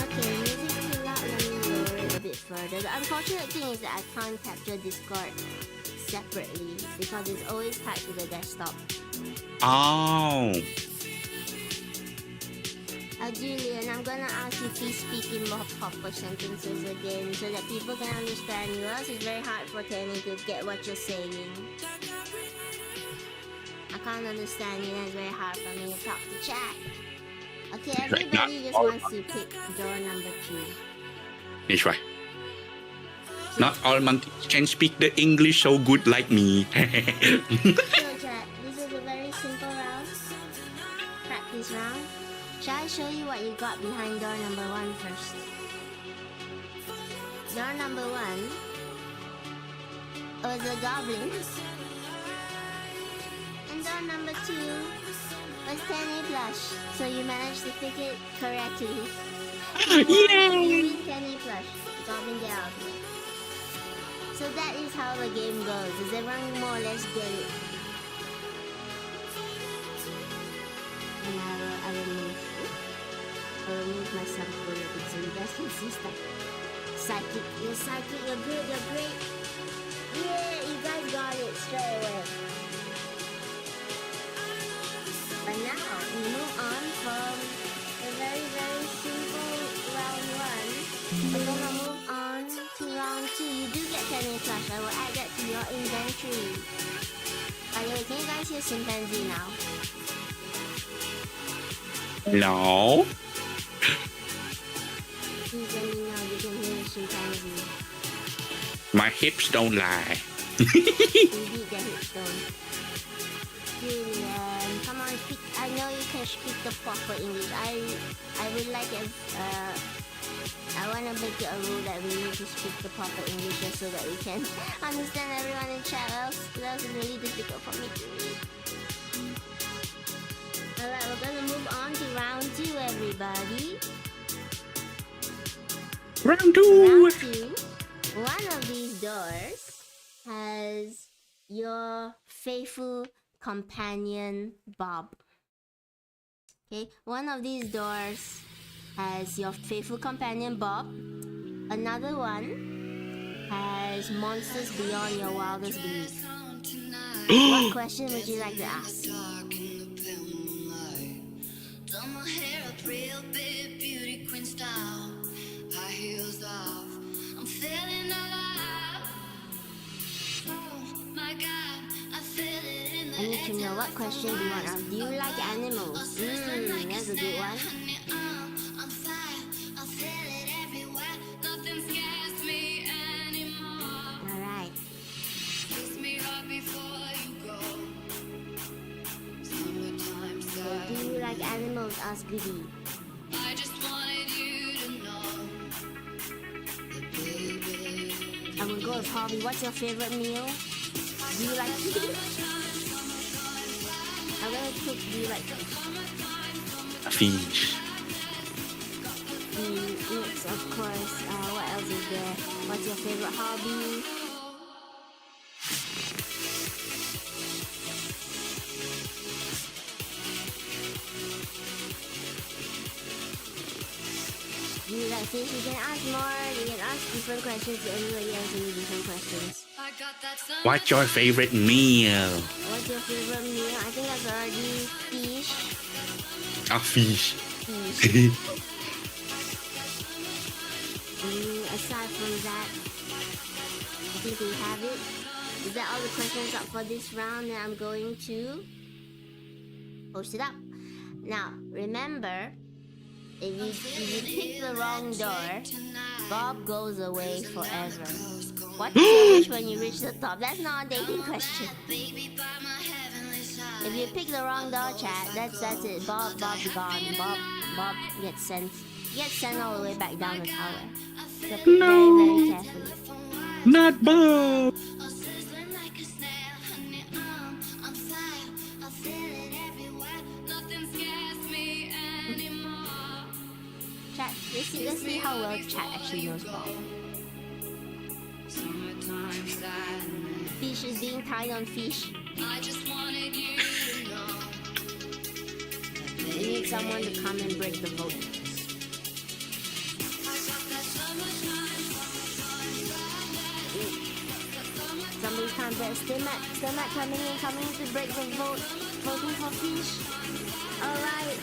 Okay, music's too loud. Let me lower it a bit further. The unfortunate thing is that I can't capture Discord separately because it's always tied to the desktop. Oh. Julian, I'm gonna ask you please speak in more proper sentences again so that people can understand you. Else it's very hard for Kenny to get what you're saying. I can't understand you and it's very hard for me to talk to chat. Okay, everybody just wants to pick door number 2. That's right. Not all monkeys can speak the English so good like me. So chat, this is a very simple round. Practice round. Shall I show you what you got behind door number 1 first? Door number 1 was a goblin. And door number 2 was Kenny Plush. So you managed to pick it correctly. Yay! You win Kenny Plush. Goblin, get out of here. So that is how the game goes. Does everyone more or less get it? And I will move myself for a bit so you guys can see stuff. Psychic, you're good, you're great. Yeah, you guys got it straight away. But now, we move on from the very, very simple round 1. We're gonna move on to round 2. You do get Kenny Plush. I will add that to your inventory. By the way, can you guys hear Chimpanzee now? No. Please let me know you can hear the Chimpanzee. My hips don't lie. Indeed, the hips don't. Julian, come on, speak. I know you can speak the proper English. I would like I want to make it a rule that we need to speak the proper English just so that we can understand everyone in chat. Else it's really difficult for me to read. Alright, we're gonna move on to round 2, everybody. Round 2. Round 2. One of these doors has your faithful companion Bob. Okay, one of these doors has your faithful companion Bob. Another one has monsters beyond your wildest belief. What question would you like to ask? I need to know what question do you want to ask. Do you like animals? That's a good one. Alright. So, do you like animals? Ask Goody. I'm gonna go with hobby. What's your favorite meal? Do you like fish? I'm gonna cook. Do you like fish? Fish. Yes, of course. What else is there? What's your favorite hobby? Do you like fish? You can ask more. You can ask different questions to everybody answering different questions. What's your favorite meal? What's your favorite meal? I think that's already fish. Fish. Fish. Aside from that, I think we have it. Is that all the questions up for this round? Then I'm going to post it up. Now, remember, If you pick the wrong door, Bob goes away forever. What's your wish when you reach the top? That's not a dating question. If you pick the wrong door, chat, that's it. Bob's gone. Bob gets sent all the way back down the tower. So pick very carefully. Not Bob. Chat, let's see how well chat actually knows Bob. Fish is being tied on fish. We need someone to come and break the vote. Somebody can't break. Still not coming in to break the vote. Voting for fish. Alright.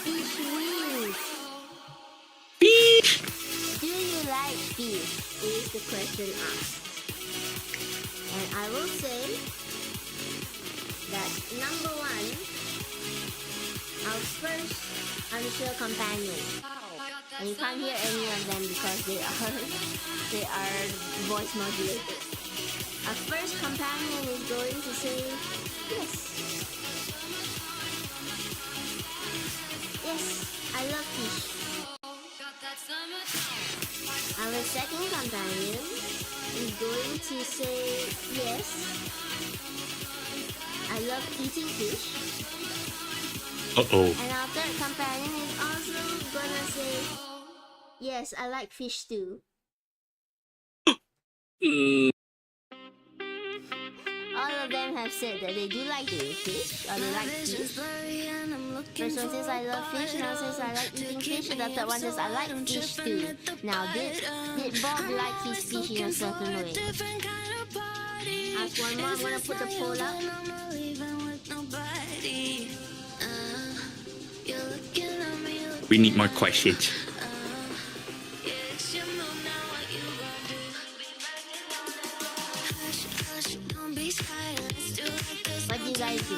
Fish wins. Fish. Do you like fish? Is the question asked. And I will say that number one, our first unsure companion. And you can't hear any of them because they are voice modulated. Our first companion is going to say yes. Yes, I love fish. Our second companion is going to say yes. I love eating fish. Uh-oh. And our third companion is also gonna say yes, I like fish too. All of them have said that they do like to eat fish, or they like fish. First one says I love fish, another says I like eating fish, and the third one says I like fish too. Now did Bob like his fish in a certain way? Ask one more, I'm gonna put the poll up. We need more questions. What do you guys do?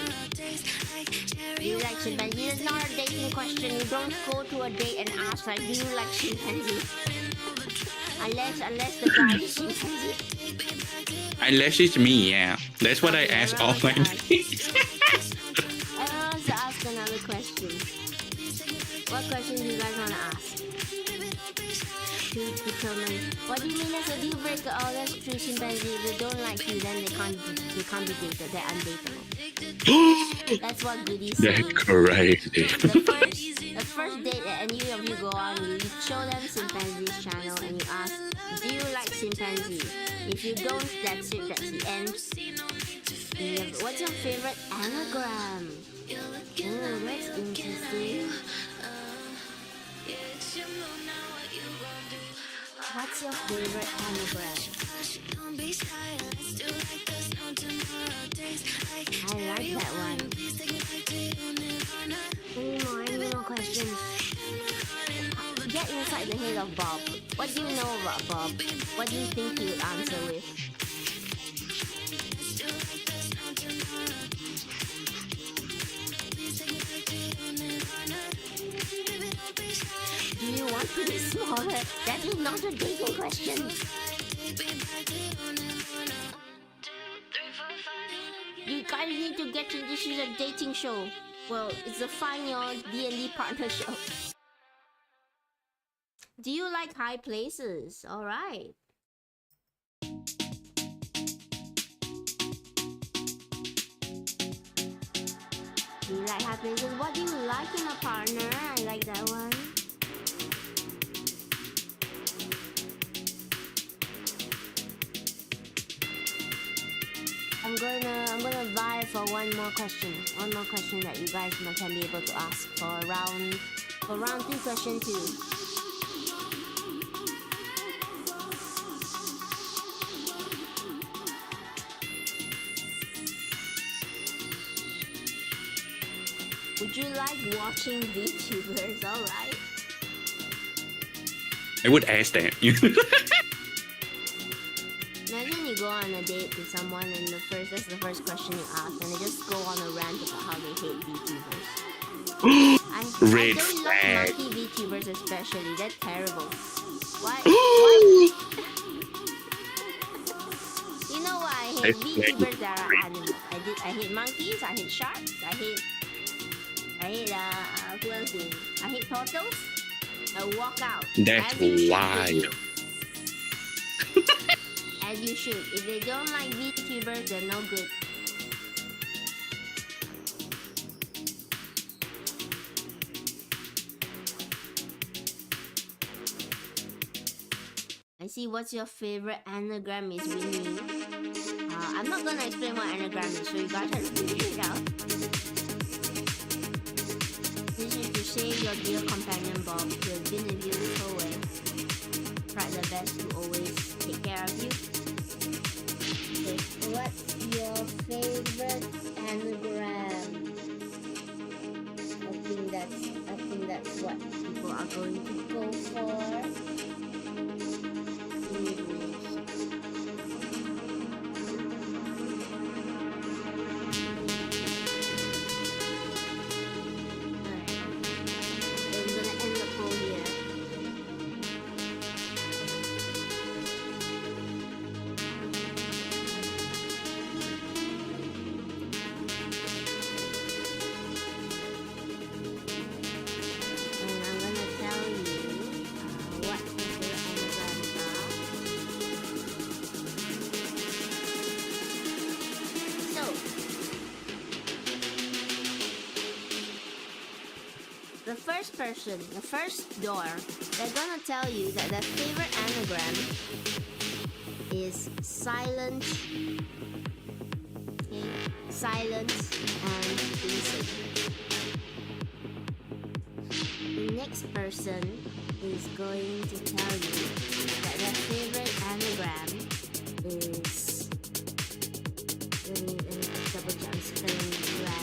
Do you like chimpanzees? It's not a dating question. You don't go to a date and ask like, do you like chimpanzees? Unless the guy is chimpanzee. Unless it's me, yeah. That's what I ask all my dates. I want to ask another question. What question do you guys want to ask? To determine. What do you mean as a deal breaker? Oh, that's true. Chimpanzee. If they don't like you, then they can't be dated. They're undateable. That's what Goody says. That's crazy. The first date that any of you go on, you show them Chimpanzee's channel and you ask, do you like chimpanzee? If you don't, that's it. That's the end. What's your favorite anagram? Oh, that's interesting. What's your favorite anagram? I like that one. Any more questions? Get inside the head of Bob. What do you know about Bob? What do you think he would answer with? Do you want to be smaller? That is not a dating question. You guys need to get to this is a dating show. Well, it's a Find Your D&D partner show. Do you like high places? Alright. Do you like high places? What do you like in a partner? I like that one. I'm gonna vie for one more question that you guys can be able to ask for round 2, question 2. Would you like watching VTubers? Alright. I would ask that. Imagine you go on a date with someone and that's the first question you ask and they just go on a rant about how they hate VTubers. I Red don't flag. love monkey VTubers especially. They're terrible. Why? Why? You know why I hate Let's play VTubers that are animals? I hate monkeys. I hate sharks. I hate who else do? I hate turtles. I walk out. That's As you should, wild. Vicky. As you should. If they don't like VTubers, they're no good. I see what's your favorite anagram is Winnie. I'm not gonna explain what anagram is, so you guys have to figure it out. This is to say your dear companion Bob, who has been with you this whole way. Tried their best to always take care of you. Okay, what's your favorite anagram? I think that's what people are going to go for. The first door, they're gonna tell you that their favorite anagram is silent, okay? Silent and easy. The next person is going to tell you that their favorite anagram is. Let me double check I'm spelling it right.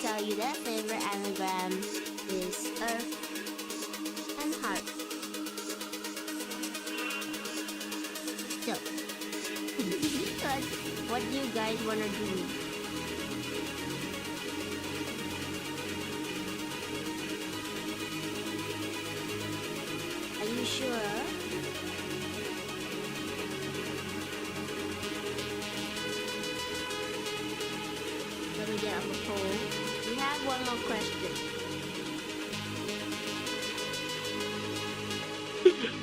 Tell you their favorite anagram is Earth and Heart. So, what do you guys want to do? Are you sure? Let me get up a poll. We have one more question.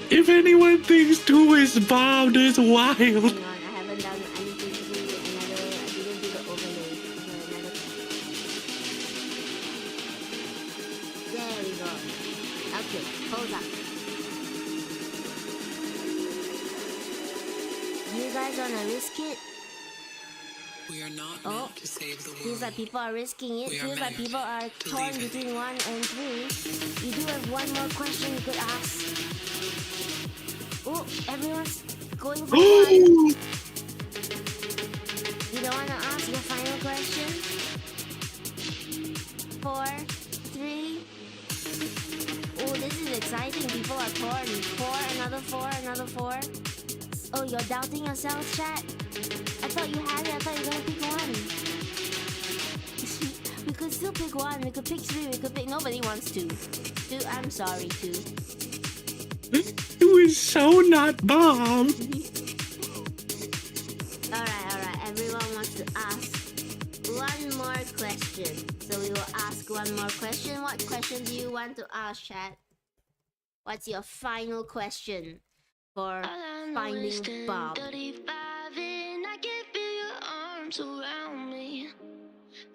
If anyone thinks 2 is Bob, that's wild. Hang on, I haven't done anything to do another. I didn't do the overlay. There we go. Okay, hold up. You guys wanna risk it? We are not meant to save the world. Feels like people are risking it. Feels like people are torn between 1 and 3. You do have one more question you could ask. Oh, everyone's going for 1. You don't want to ask your final question? 4, 3. Oh, this is exciting. People are torn. 4, another 4, another 4. Oh, you're doubting yourself, chat? I thought you had it. I thought you were gonna pick 1. We could still pick 1. We could pick 3. We could pick. Nobody wants 2. 2. I'm sorry, 2. It was so not Bob. Alright. Everyone wants to ask one more question. So we will ask one more question. What question do you want to ask, chat? What's your final question for finding Bob? Around me,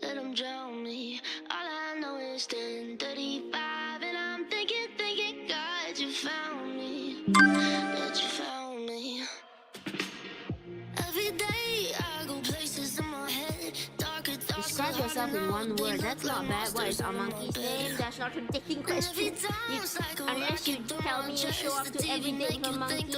let them drown me. All I know is 10:35, and I'm thinking, God, you found me, that you found me. Every day I go places in my head, darker. Describe yourself in one word. That's not bad. What is our monkey's name? That's not a predicting question. Unless you tell me you show up to every day with a monkey.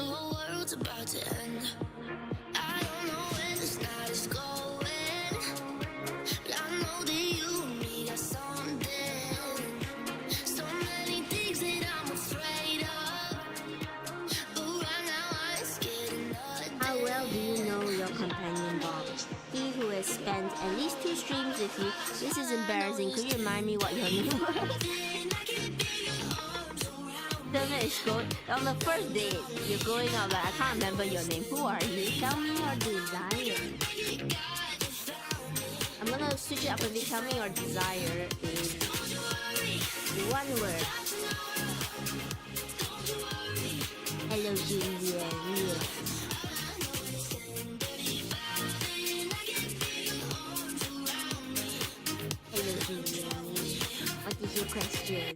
How well do you know your companion Bob? He who has spent at least 2 streams with you. This is embarrassing. Could you remind me what your name was? On the first date, you're going out like, I can't remember your name. Who are you? Tell me your desire. I'm gonna switch it up a bit. Tell me your desire in one word. Hello, Julia. Hello, Julia. What is your question?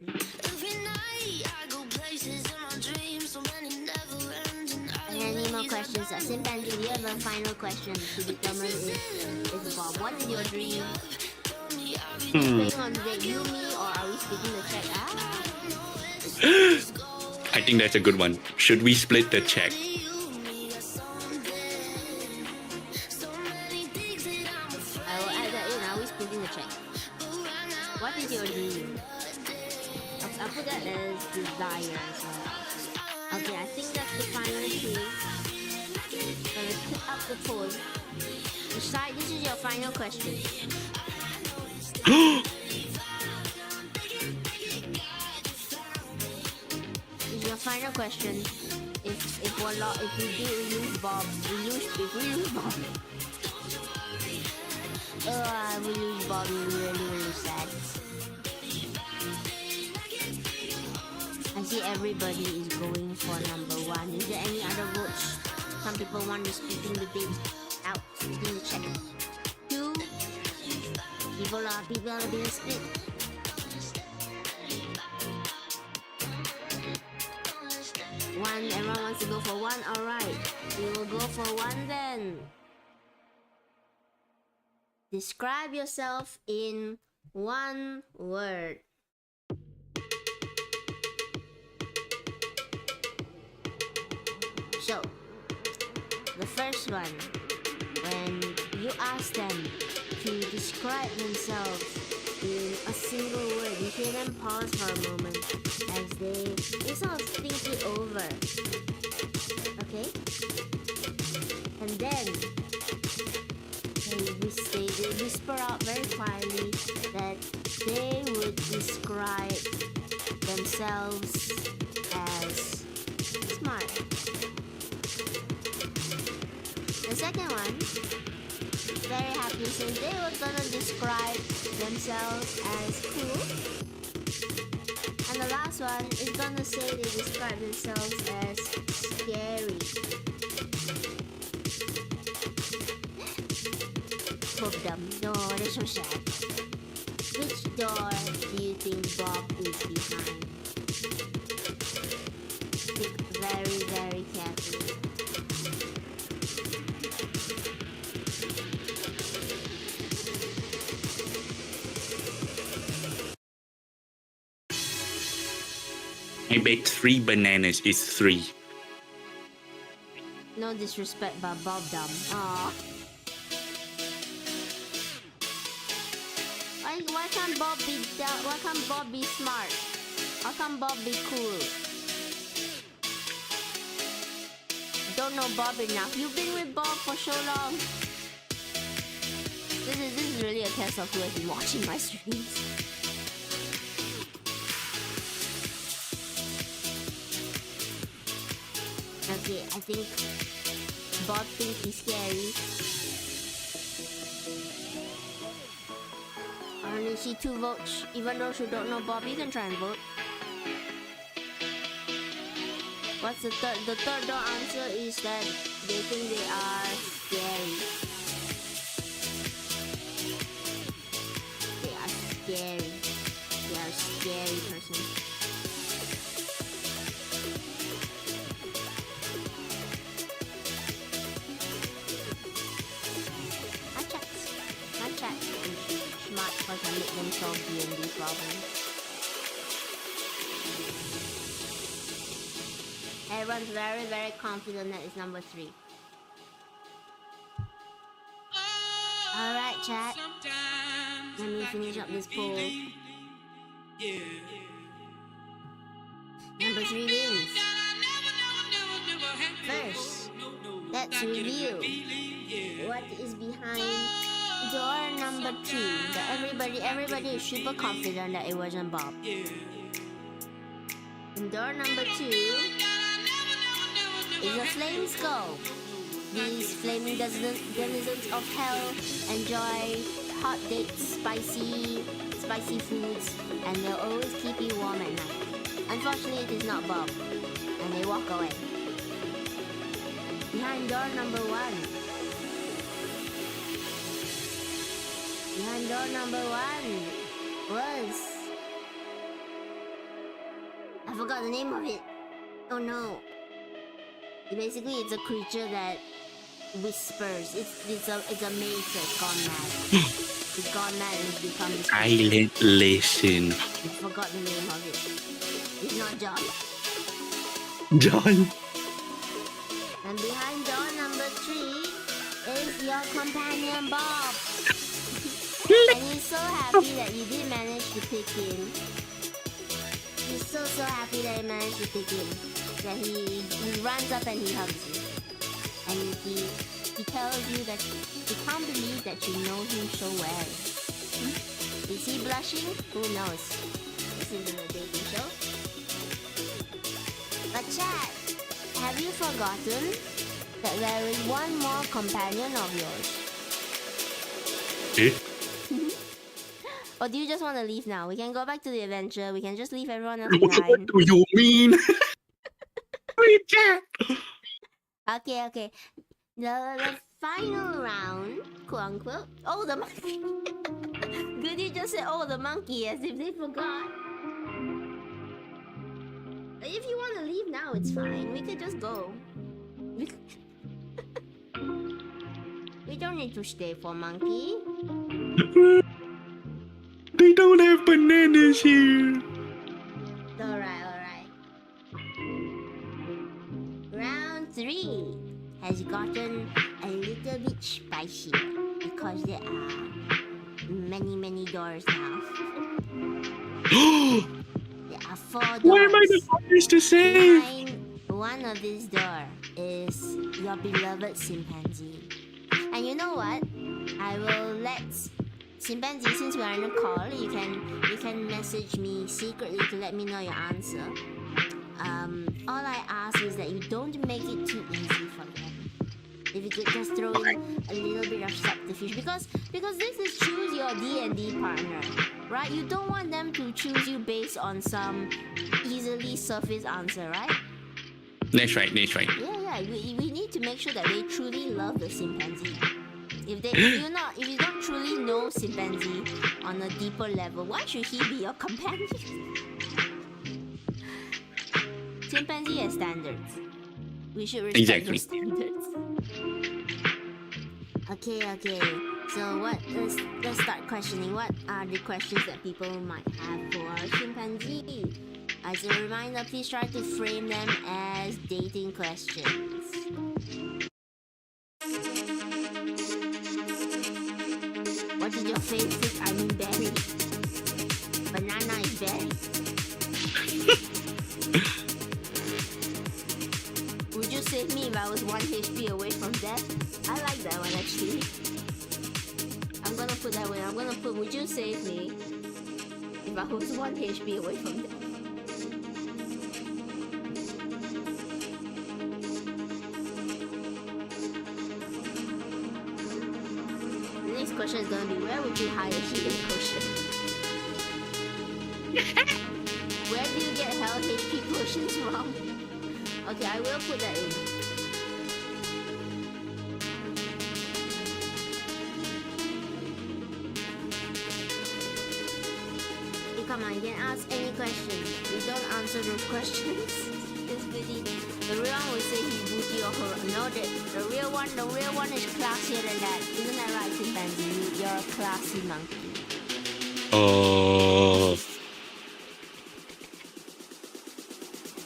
Any more questions? Simply the other final question to determine is Bob. What is your dream? Playing on the you, me, or are we splitting the check? I think that's a good one. Should we split the check? I will add that in. Are we splitting the check? What is your dream? I'll put that as desire as well. Okay, I think that's the final two. Gonna put up the poll. Decide. This is your final question. This is your final question. If we lose Bob, if we lose Bob. Oh, we lose Bob. We're really sad. I see everybody is going for number 1. Is there any other votes? Some people want to splitting the bid out, splitting the check. 2 people are being split. 1, everyone wants to go for 1. Alright, we will go for 1 then. Describe yourself in 1 word. So, the first one, when you ask them to describe themselves in a single word, you hear them pause for a moment as they sort of think it over. Okay? And then they whisper out very quietly that they would describe themselves as smart. The second one, very happy, so they were gonna describe themselves as cool. And the last one is gonna say they describe themselves as scary. Both of them. No, they're so sad. Which door do you think Bob is behind? Think very, very carefully. I bet 3 bananas is 3. No disrespect, but Bob dumb. Aww. Why can't Bob be dumb? Why can't Bob be smart? How come Bob be cool? Don't know Bob enough. You've been with Bob for so long. This is really a test of who has been watching my streams. Okay, I think Bob thinks he's scary. I only see 2 votes. Even those who don't know Bob, you can try and vote. What's the third? The third answer is that they think they are scary. They are scary. They are a scary person. My chat. smart because I make them solve D&D problems. Everyone's very, very confident that it's number 3. Alright, chat. Let me finish up this poll. Number 3 wins. First, let's review what is behind door number 2. That everybody is super confident that it wasn't Bob. And door number 2 is a flame skull. These flaming denizens of hell enjoy hot dates, spicy foods, and they'll always keep you warm at night. Unfortunately, it is not Bob, and they walk away. Behind door number 1. Behind door number 1 was... I forgot the name of it. Oh no. Basically, it's a creature that whispers. It's a maze that's gone mad. It's gone mad and it's become this Silent listen. I forgot the name of it. It's not John. John. And behind door number 3 is your companion Bob. And he's so happy that you did manage to pick him. He's so happy that you managed to pick him. That he runs up and he hugs you. And he tells you that he can't believe that you know him so well. Is he blushing? Who knows? This isn't a dating show. But chat, have you forgotten that there is one more companion of yours? Eh? Or do you just want to leave now? We can go back to the adventure. We can just leave everyone else What behind. do you mean? Okay. The final round, quote unquote. Oh, the monkey. Good, you just said, oh, the monkey, as if they forgot. If you want to leave now, it's fine. We could just go. We don't need to stay for monkey. They don't have bananas here. Alright. Round 3 has gotten a little bit spicy because there are many doors now. There are 4 doors. What am I the hardest to save? Behind one of these doors is your beloved chimpanzee. And you know what? I will let chimpanzee, since we are in a call, you can message me secretly to let me know your answer. All I ask is that you don't make it too easy for them. If you could just throw in a little bit of subterfuge, because this is choose your D&D partner, right? You don't want them to choose you based on some easily surface answer, right? That's right. Yeah. We need to make sure that they truly love the chimpanzee. If you don't truly know chimpanzee on a deeper level, why should he be your companion? Chimpanzee has standards. We should respect those standards. Okay. So let's start questioning. What are the questions that people might have for our chimpanzee? As a reminder, please try to frame them as dating questions. What is your favorite? Berry. Banana is berry. Would you save me if I was 1 HP away from death? I like that one actually. I'm gonna put that one. Would you save me if I was 1 HP away from death? The next question is gonna be, where would you hide a healing potion? Where do you get hell HP potions from? Okay, I will put that in. Hey, come on, you can ask any question. We don't answer those questions. This goodie. The real one will say he's booty or her. No, the real one is classier than that. Isn't that right, chimpanzee? You're a classy monkey. Oh.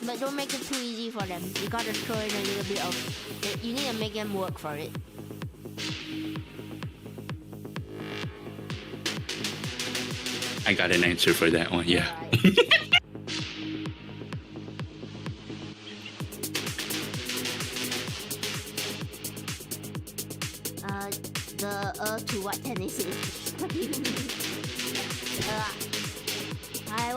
But don't make it too easy for them. You gotta throw in a little bit of... You need to make them work for it. I got an answer for that one, yeah. To what tennis is? What do you mean? I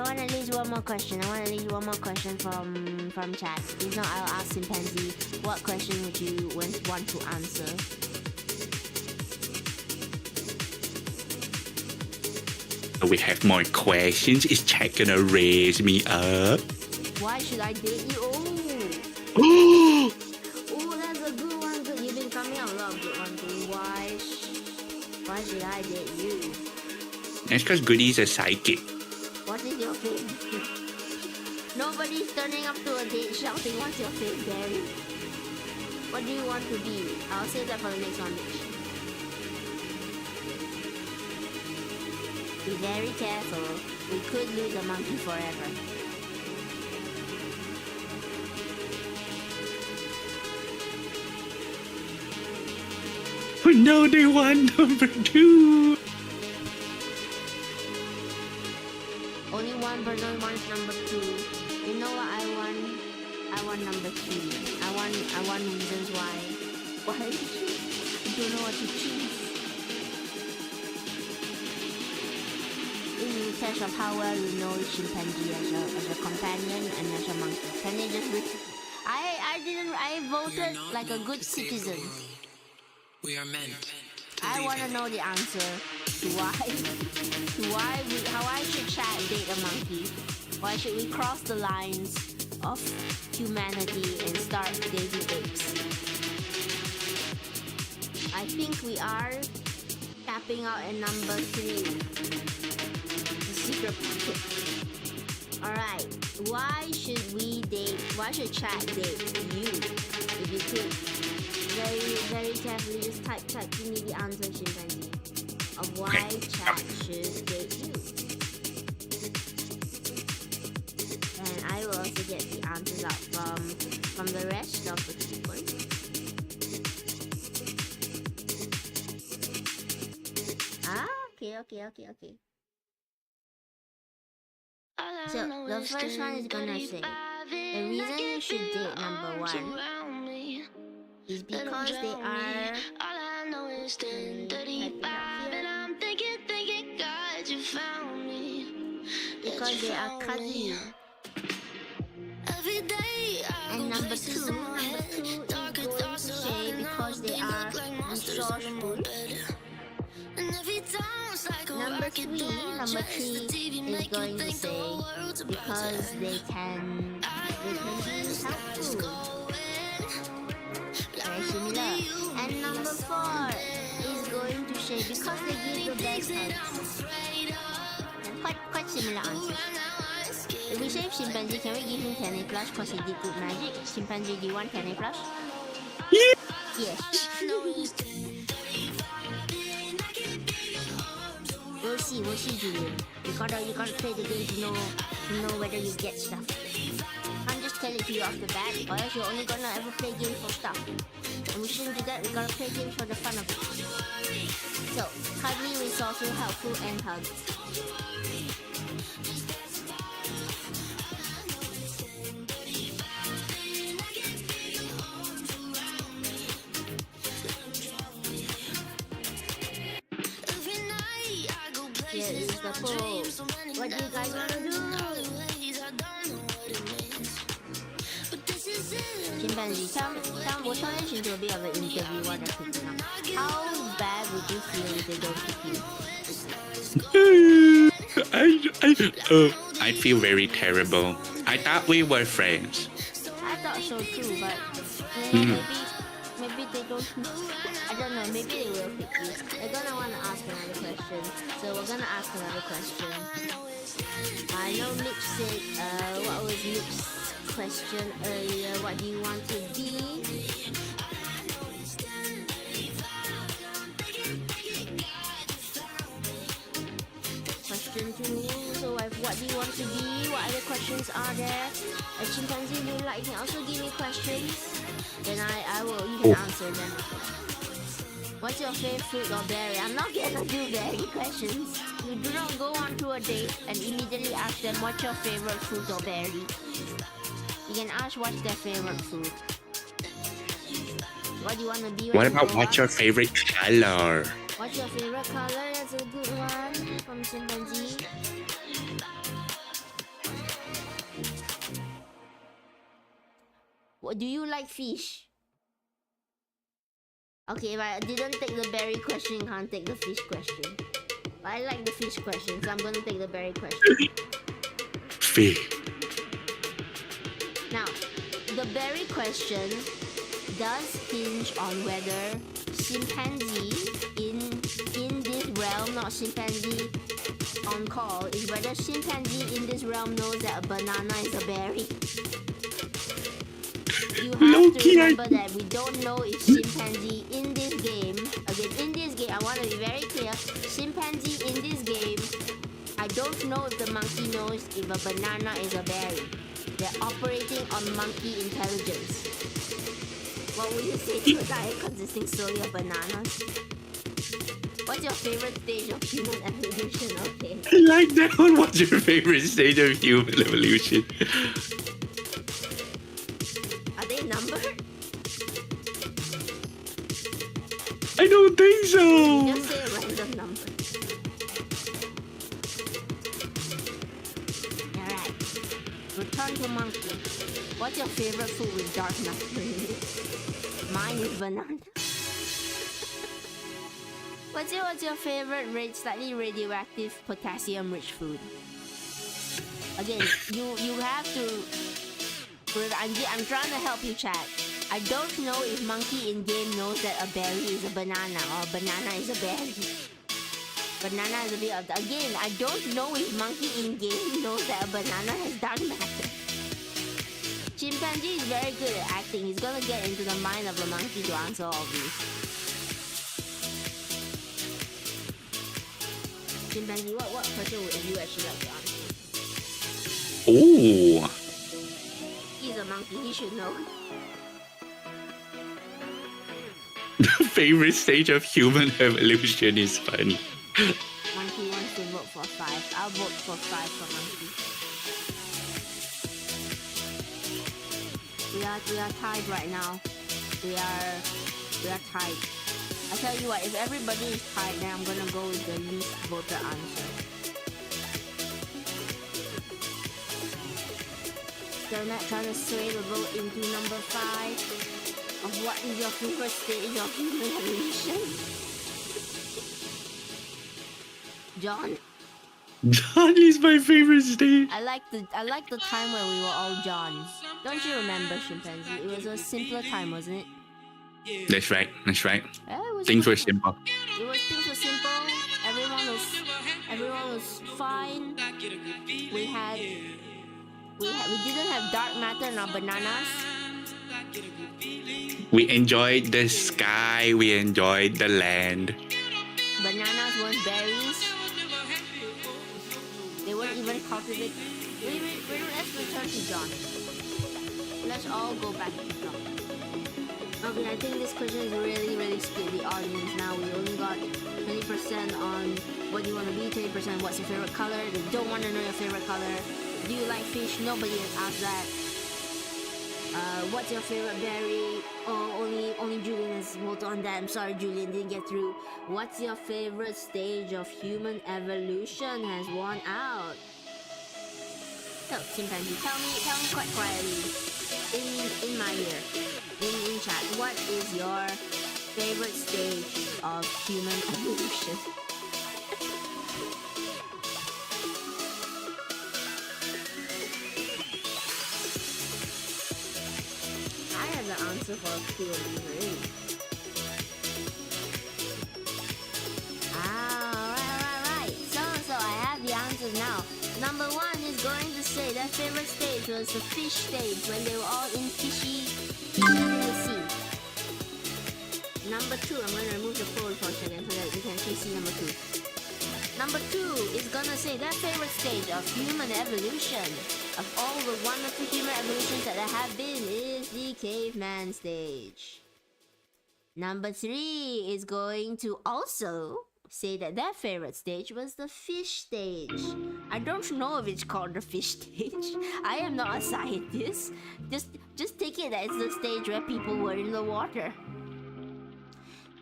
want at least one more question. I want at least one more question from chat. If not, I'll ask Chimpanzee, what question would you want to answer? We have more questions. Is chat gonna raise me up? Why should I date you? Oh! Oh, that's a good one. Good. You've been coming out a lot of good ones. Why should I date you? That's because Goody's a psychic. What is your fate? Nobody's turning up to a date shouting, what's your fate, Gary? What do you want to be? I'll save that for the next one, bitch. Be very careful. We could lose a monkey forever. Oh no, they want number 2. Only one person wants number 2. You know what I want? I want number 3. I want reasons why. Why? You don't know what to choose. In test of how well you know chimpanzee as a companion and as a monkey. Can you just I voted like a good citizen. We are meant to I leave want to it. know the answer to how I should date a monkey. Why should we cross the lines of humanity and start dating apes? I think we are tapping out at number 3. The secret pocket. Alright, why should chat date you? If you could very, very carefully just type, give me the answer, Chimpanzee, of why chat should date you. And I will also get the answers out from the rest of the people. Okay. So the first one is gonna say the reason you should date number 1 is because they are cuddly. And number two is going to say because they are resourceful. Number three is going to say because they can be helpful. Very similar. And number 4 is going to say because they give the best hugs. And quite similar answers. If we save Chimpanzee, can we give him 10A plus because he did good magic? Chimpanzee, do you want 10A plus? Yes. We'll see, Julian. You gotta play the game to know whether you get stuff. Can't just tell it to you off the bat, or else you're only gonna ever play games for stuff. And we shouldn't do that. We gotta play games for the fun of it. So, cuddly, resourceful, helpful, and hugs. Here is the poll. What do you guys wanna do? Chimpanzee, we'll turn this into a bit of an interview while they're picking up. How bad would you feel if they don't pick you? I'd feel very terrible. I thought we were friends. I thought so too, but maybe they don't. I don't know. Maybe they will pick you. They're gonna want to ask another question, so we're gonna ask another question. I know Mitch said, what was Mitch's question earlier? What do you want to be? question to me. So like, what do you want to be? What other questions are there? A chimpanzee, you like, you can also give me questions. Then I will, you can answer them. What's your favorite fruit or berry? I'm not gonna do berry questions. You do not go onto a date and immediately ask them what's your favorite fruit or berry. You can ask what's their favorite food. What do you want to be when What you about grow what's up? your favorite color? What's your favorite color? That's a good one from chimpanzee. What do you like fish? Okay, if I didn't take the berry question, can't take the fish question. But I like the fish question, so I'm gonna take the berry question. Fish. Now, the berry question does hinge on whether chimpanzee in this realm, not chimpanzee on call, is whether chimpanzee in this realm knows that a banana is a berry. You have to Low-key, remember that we don't know if chimpanzee in this game, again, in this game, I want to be very clear, chimpanzee in this game, I don't know if the monkey knows if a banana is a berry. They're operating on monkey intelligence. What would you say to a diet consisting solely of bananas? What's your favorite stage of human evolution? Okay. I like that one. What's your favorite stage of human evolution? Are they numbered? I don't think so. Just say a random number. Alright. Return to monkey. What's your favorite food with dark matter in it? Mine is banana. What's your favorite slightly radioactive potassium-rich food? Again, you have to. I'm trying to help you, chat. I don't know if monkey in game knows that a berry is a banana or a banana is a berry. Banana is a bit of again. I don't know if monkey in game knows that a banana has dark matter. Chimpanzee is very good at acting. He's gonna get into the mind of the monkey to answer all of these. Chimpanzee, what question would you actually like to answer? Oh. He's a monkey, he should know. The favorite stage of human evolution is funny. Monkey wants to vote for 5. I'll vote for 5 for monkey. We are tied right now. We are tied. I tell you what, if everybody is tied, then I'm gonna go with the least voted answer. So I'm not trying to sway the vote into number 5 of what is your favorite stage of human evolution? John. John is my favorite stage. I like the time where we were all Johns. Don't you remember, chimpanzee? It was a simpler time, wasn't it? That's right. Yeah, Things were simple. Things were simple. Everyone was fine. We didn't have dark matter in our bananas. We enjoyed the sky. We enjoyed the land. Bananas weren't berries. They weren't even cultivated. Let's return to John. Let's all go back to John. Okay, I think this question is really split the audience now. We only got 20% on what you want to be, 20% what's your favorite color. They don't want to know your favorite color. Do you like fish? Nobody has asked that. What's your favorite berry? Oh, only Julian has voted on that. I'm sorry, Julian didn't get through. What's your favorite stage of human evolution has won out? So, chimpanzee, tell me quite quietly in my ear, in chat, what is your favorite stage of human evolution? I have the answer for a few of these already. Alright. So I have the answers now. Number 1 is going to say their favorite stage was the fish stage when they were all in fishy in the sea. Number 2, I'm going to remove the poll for a second so that you can actually see number 2. Number 2 is gonna say their favorite stage of human evolution. Of all the wonderful human evolutions that there have been is the caveman stage. Number 3 is going to also say that their favorite stage was the fish stage. I don't know if it's called the fish stage. I am not a scientist. Just take it that it's the stage where people were in the water.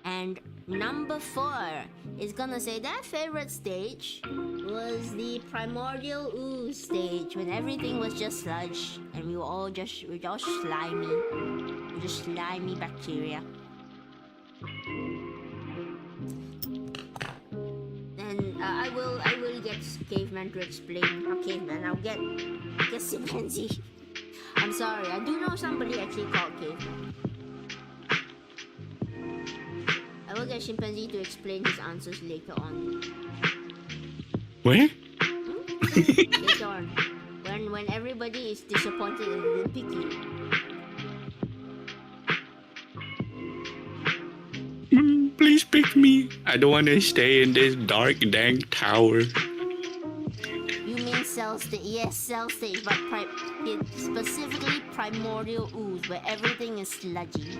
And number 4 is gonna say their favorite stage was the primordial ooze stage, when everything was just sludge and we were all slimy. We're just slimy bacteria. And I will get caveman to explain. Not caveman, I'll get chimpanzee. I'm sorry, I do know somebody actually called caveman. I will get chimpanzee to explain his answers later on. Where? Later on. When everybody is disappointed and they pick you. Please pick me. I don't want to stay in this dark, dank tower. You mean cell stage? Yes, cell stage, but it's specifically primordial ooze, where everything is sludgy.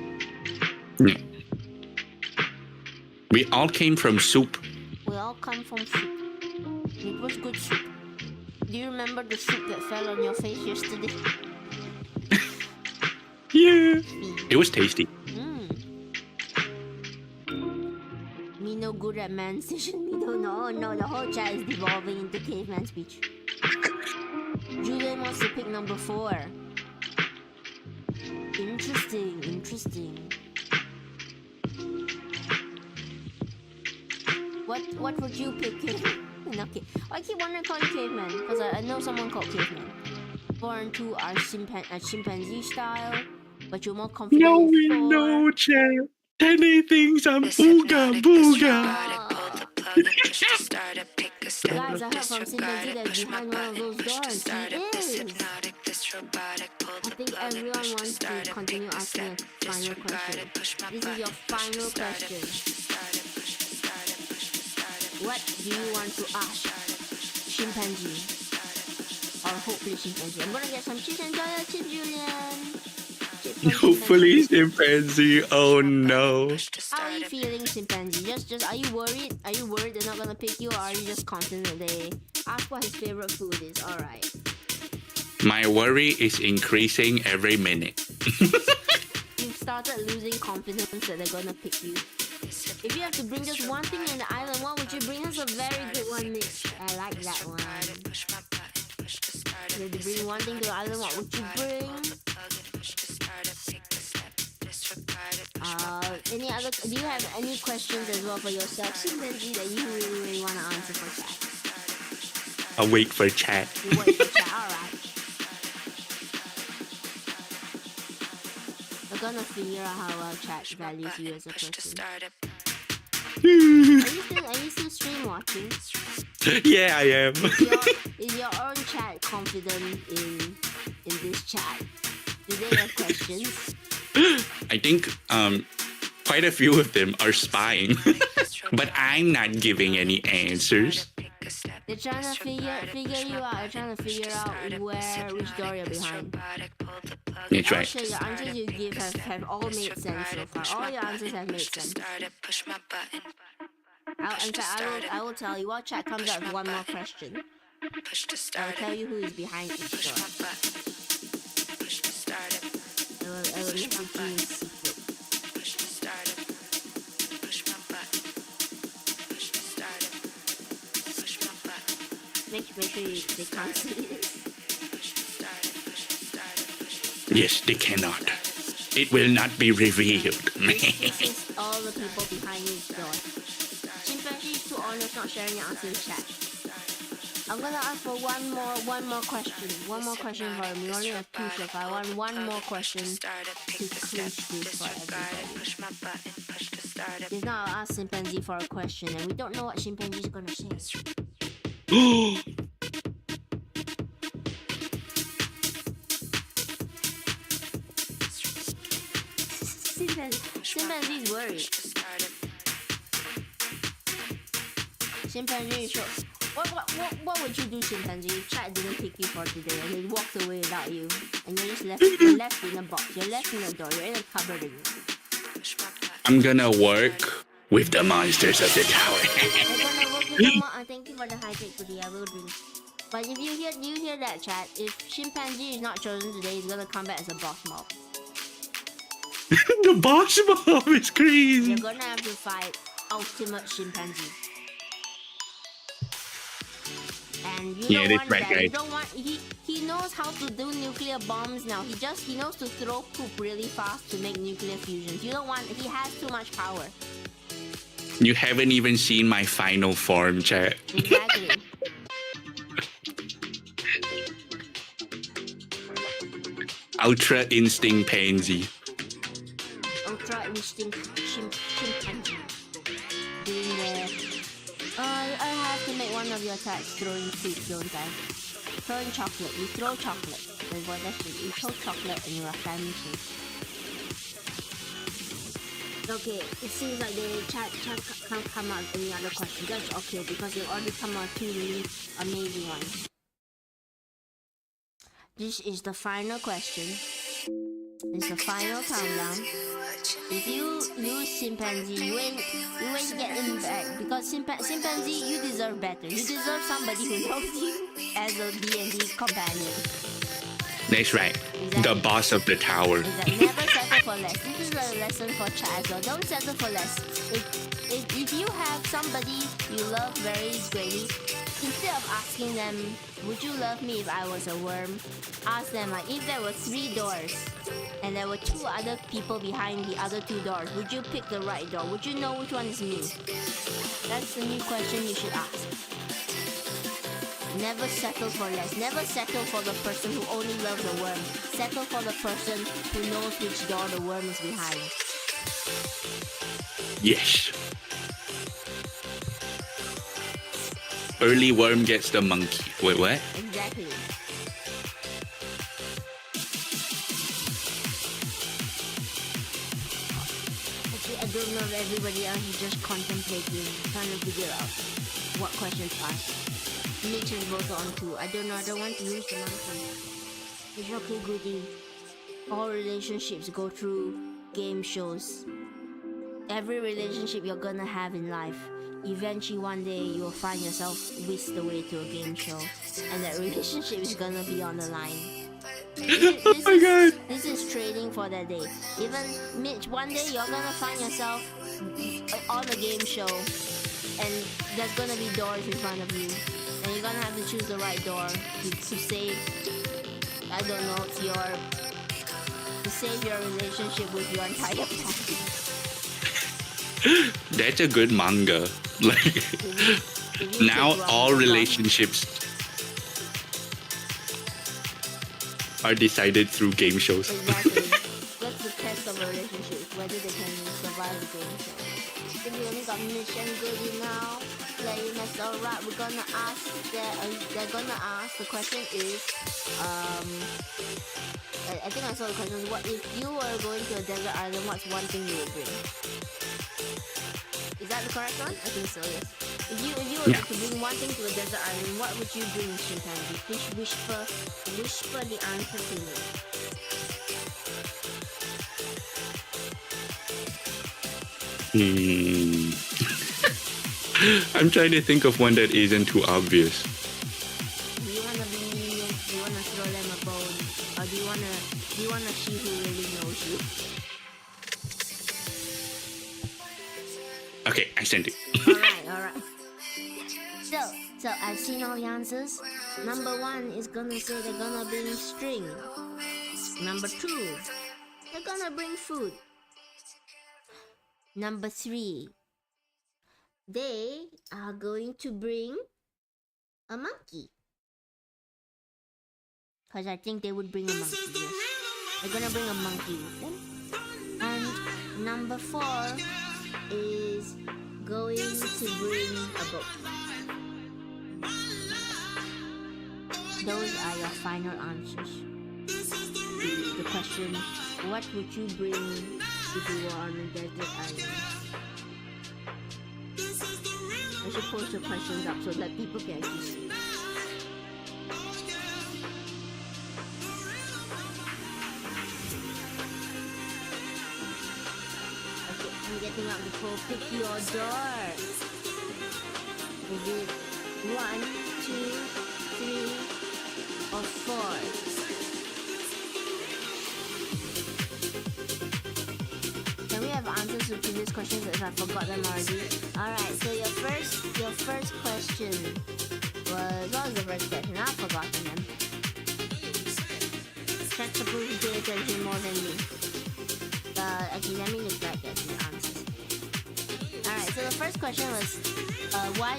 Yeah. We all came from soup. We all come from soup. It was good soup. Do you remember the soup that fell on your face yesterday? Yeah. It was tasty. Me no good at man station. Me don't know. No, the whole chat is devolving into caveman speech. Julian wants to pick number 4. Interesting. What would you pick, caveman? Okay. I keep wanting to call you caveman because I know someone called caveman. Born to our chimpanzee style, but you're more confident in 4. No, champ. Anything's a booga booga. Guys, I heard from chimpanzee that's behind one of those doors. He is. I think everyone wants to continue asking a final question. This is your final question. What do you want to ask chimpanzee? Or hopefully chimpanzee. I'm gonna get some chips and chip, Julian. Hopefully chimpanzee. Oh no. How are you feeling, chimpanzee? Just are you worried? Are you worried they're not gonna pick you, or are you just confident they ask what his favorite food is? Alright. My worry is increasing every minute. You've started losing confidence that they're gonna pick you. If you have to bring just one thing in the island, what would you bring? That's a very good one, Mitch. I like that one. If you have to bring one thing to the island, what would you bring? Do you have any questions as well for yourself, chimpanzee, that you really want to answer for chat? I'll wait for chat. You wait for chat, alright. We're gonna figure out how well chat values you as a person. Are you still stream watching? Yeah, I am. Is your own chat confident in this chat? Do they have questions? I think quite a few of them are spying, but I'm not giving any answers. They're trying to figure you out. They're trying to figure out which door you're behind. That's right. Actually, the answers you give have all made sense so far. All your answers have made sense. I will tell you what chat comes up with one more question. I will tell you who is behind each door. I will let you do in secret. Make sure they can't see this. Yes, they cannot. It will not be revealed. This is all the people behind each door. Chimpanzee is too honest, not sharing your answer in chat. I'm gonna ask for one more question. One more question for him. We only have 2 so far. I want one more question to clinch this for everybody. If not, I'll ask chimpanzee for a question, and we don't know what chimpanzee is gonna say. Chimpanzee's worried. Chimpanzee, sure. What would you do, chimpanzee, if chat didn't pick you for today and they walked away without you, and you're just left in a box, you're left in a door, you're in a cupboard again. I'm gonna work with the monsters of the tower. They're gonna work with the thank you for the hydrate today. I will drink. But if you hear that, chat, if chimpanzee is not chosen today, he's gonna come back as a boss mob. The boss mob is crazy. You're gonna have to fight ultimate chimpanzee. And you don't want that. You don't want he knows how to do nuclear bombs now. He knows to throw poop really fast to make nuclear fusions. You don't want he has too much power. You haven't even seen my final form, chat. Exactly. Ultra instinct pansy. Ultra instinct chimpanzee. Doing the I have to make one of your attacks throwing food, don't I? Throwing chocolate. You throw chocolate. That's what that's it. You throw chocolate and you're a family shape. Okay, it seems like the chat can't come out with any other questions. That's okay because they've already come out two really amazing ones. This is the final question. It's the final countdown. If you lose chimpanzee, you ain't get him back because chimpanzee, you deserve better. You deserve somebody who knows you as a D&D companion. That's right. Exactly. The boss of the tower. Exactly. Never settle for less. This is a lesson for chat as well. Don't settle for less. If you have somebody you love very greatly, instead of asking them, would you love me if I was a worm? Ask them, like, if there were 3 doors and there were 2 other people behind the other 2 doors, would you pick the right door? Would you know which one is me? That's the new question you should ask. Never settle for less. Never settle for the person who only loves a worm. Settle for the person who knows which door the worm is behind. Yes. Early worm gets the monkey. Wait, what? Exactly. Actually, I don't know if everybody else is just contemplating, trying to figure out what questions to ask. Mitch is also on too. I don't know. I don't want to lose the monkey. It's okay, goodie. All relationships go through game shows. Every relationship you're gonna have in life, eventually one day you will find yourself whisked away to a game show, and that relationship is gonna be on the line. Oh my god! This is training for that day. Even Mitch, one day you're gonna find yourself on a game show, and there's gonna be doors in front of you, and you're gonna have to choose the right door to save. I don't know, to save your relationship with your entire family. That's a good manga. Like now all relationships are decided through game shows. Exactly. That's the test of a relationship, whether they can survive the game show. If you only got mission goodie now, playing that's alright. We're gonna ask they're gonna ask, the question is, I think I saw the question, what if you were going to a desert island, what's one thing you would bring? Is that the correct one? I think so, yes. If you were to bring one thing to a desert island, what would you bring, chimpanzee? Please whisper the answer to me. I'm trying to think of one that isn't too obvious. Do you wanna bring minions? Do you wanna throw them a bone? Or do you wanna see who really knows you? Okay, I sent it. Alright. So I've seen all the answers. Number 1 is gonna say they're gonna bring string. Number 2, they're gonna bring food. Number 3, they are going to bring a monkey. Because I think they would bring a monkey, yes. They're gonna bring a monkey with them. And number 4 is going to bring a boat. Those are your final answers to the question, what would you bring if you were on a desert island? should post your questions up so that people can actually see. Okay, I'm getting out the poll. Pick your door. Is it 1, 2, 3, or 4? Can we have answers to previous questions if I forgot them already? Alright, so your first question was... What was the first question? I've forgotten them. Chat's supposed to pay attention more than me. Actually, let me look back at the answers. Alright, so the first question was... why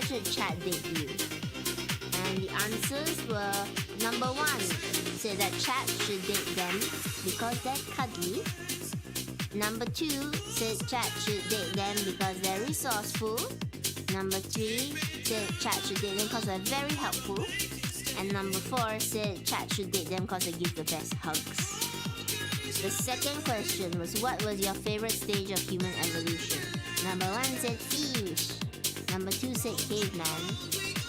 should chat date you? And the answers were... Number 1 said that chat should date them because they're cuddly. Number 2 said chat should date them because they're resourceful. Number 3 said chat should date them because they're very helpful. And number 4 said chat should date them because they give the best hugs. The second question was, what was your favorite stage of human evolution? Number 1 said fish. Number 2 said caveman.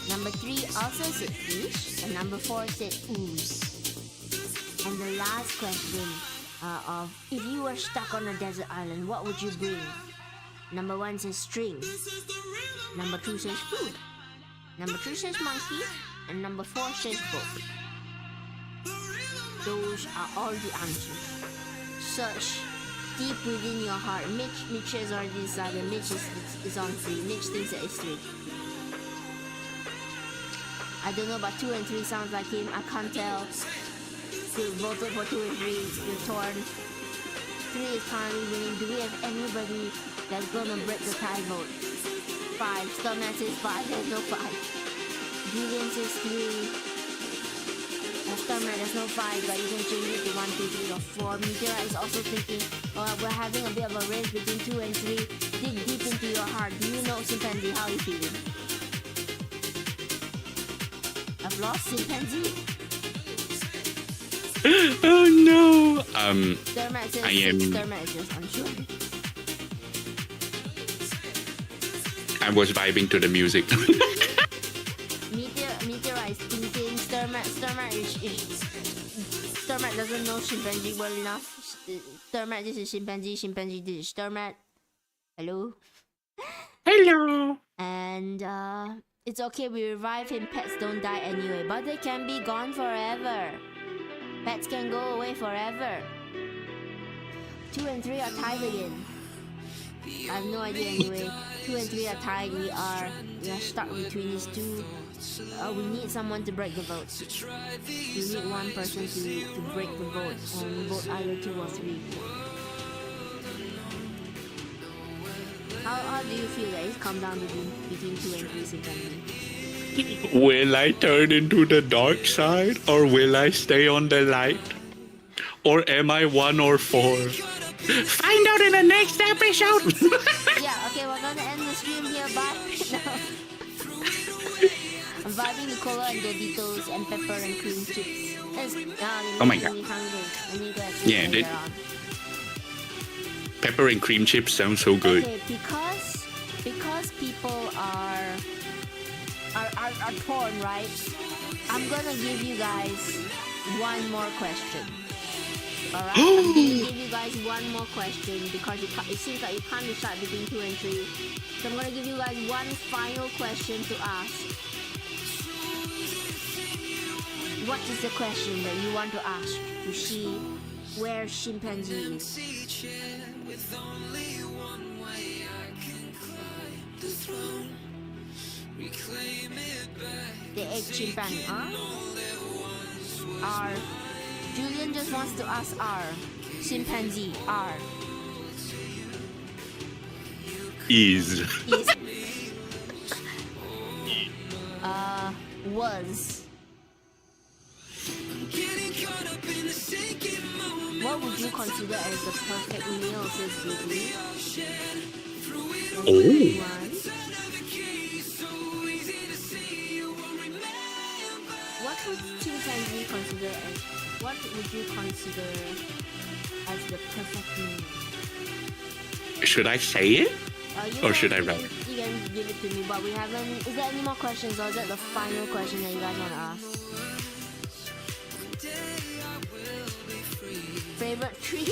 Number 3 also said fish. And number 4 said ooze. And the last question of, if you were stuck on a desert island, what would you bring? Number 1 says string. Number 2 says food. Number 3 says monkey. And number 4 says boat. Those are all the answers. Search deep within your heart. Mitch has already decided. Mitch is on 3. Mitch thinks that it's 3. I don't know, but 2 and 3 sounds like him. I can't tell. Still voted for 2 and 3. You're torn. 3 is currently winning. Do we have anybody that's gonna break the tie vote? 5. Stormman says 5. There's no 5. Julian says 3. Stormman, there's no 5, but you can change it to 1, 2, 3, or 4. Meteora is also thinking, we're having a bit of a race between 2 and 3. Dig deep into your heart. Do you know Chimpanzee? How are you feeling? I've lost Chimpanzee. Oh no. Stormman says I am. Stormman is just unsure. I was vibing to the music. Meteora is thinking Stormman doesn't know chimpanzee well enough. Stormman, this is chimpanzee. Chimpanzee, this is Stormman. Hello. Hello. And it's okay, we revive him. Pets don't die anyway, but they can be gone forever. Pets can go away forever. 2 and 3 are tied again. I have no idea anyway. 2 and 3 are tied. We are stuck between these two. We need someone to break the vote. We need one person to break the vote and vote either 2 or 3. How do you feel that it's come down between 2 and 3 Chimpanzee? Will I turn into the dark side or will I stay on the light? Or am I 1 or 4? Find out in the next episode! Yeah, okay, we're gonna end the stream here. Bye. No. I'm vibing the cola and Doritos and pepper and cream chips. Oh my god. Yeah, pepper and cream chips sound so good. Okay, because people are torn, right? I'm gonna give you guys one more question. Alright, I'm gonna give you guys one more question because it seems like you can't decide between 2 and 3. So I'm gonna give you guys one final question to ask. What is the question that you want to ask to see where chimpanzee is? The egg chimpanzee, huh? R. Julian just wants to ask R. Chimpanzee, R. Is. Was. What would you consider as the perfect meal, says Gigi? Oh. What would chimpanzee consider as? What would you consider as the perfect meal? Should I say it? Or should I write? You can give it to me, but we haven't. Is there any more questions, or is that the final question that you guys want to ask? Favorite tree?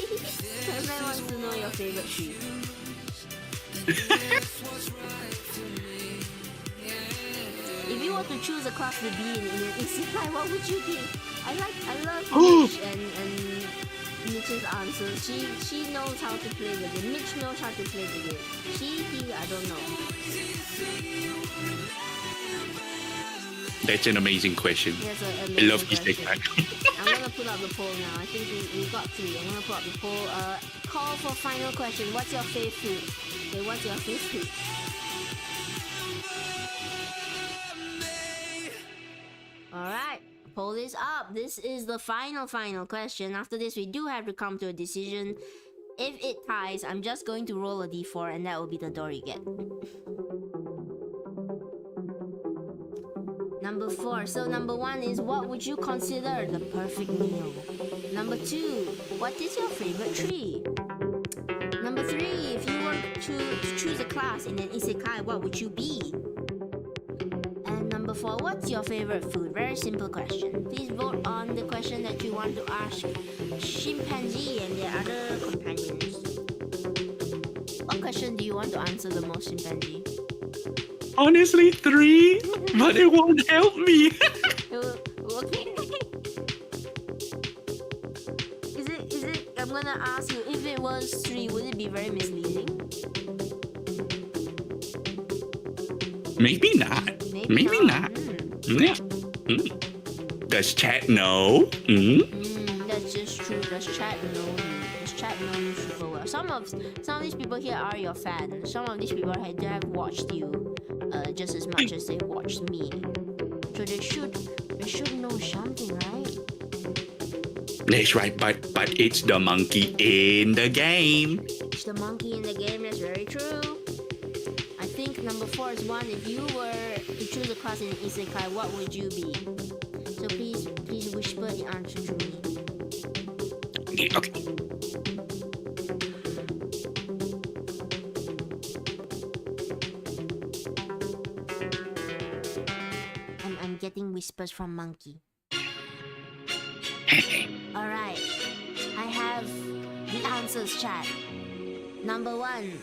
Everyone wants to know your favorite tree. If you were to choose a class to be in an isekai, what would you be? I love Mitch and Mitch's answer. She knows how to play the game. Mitch knows how to play the game. He, I don't know. That's an amazing question. That's an I amazing love question. isekai. I'm gonna pull up the poll now. I think we got 3. I'm gonna pull up the poll. Call for final question. What's your favorite food? Okay, what's your favorite food? Alright, poll is up. This is the final question. After this, we do have to come to a decision. If it ties, I'm just going to roll a d4 and that will be the door you get. Number 4. So number 1 is, what would you consider the perfect meal? Number 2, what is your favorite tree? Number 3, if you were to choose a class in an isekai, what would you be? And number 4, what's your favorite food? Very simple question. Please vote on the question that you want to ask Chimpanzee and their other companions. What question do you want to answer the most, Chimpanzee? Honestly, 3, but it won't help me. Okay. Is it? I'm gonna ask you. If it was 3, would it be very misleading? Maybe not. Maybe not. Yeah. Does chat know? That's just true. Does chat know you? Does chat know you super well? Some of these people here are your fans. Some of these people they have watched you just as much as they watched me. So they should know something, right? That's right, but it's the monkey in the game. It's the monkey in the game. That's very true. I think number 4 is 1. If you were to choose a class in isekai, what would you be? So please whisper the answer to me. Okay. I'm getting whispers from monkey. Alright. I have the answers, chat. Number 1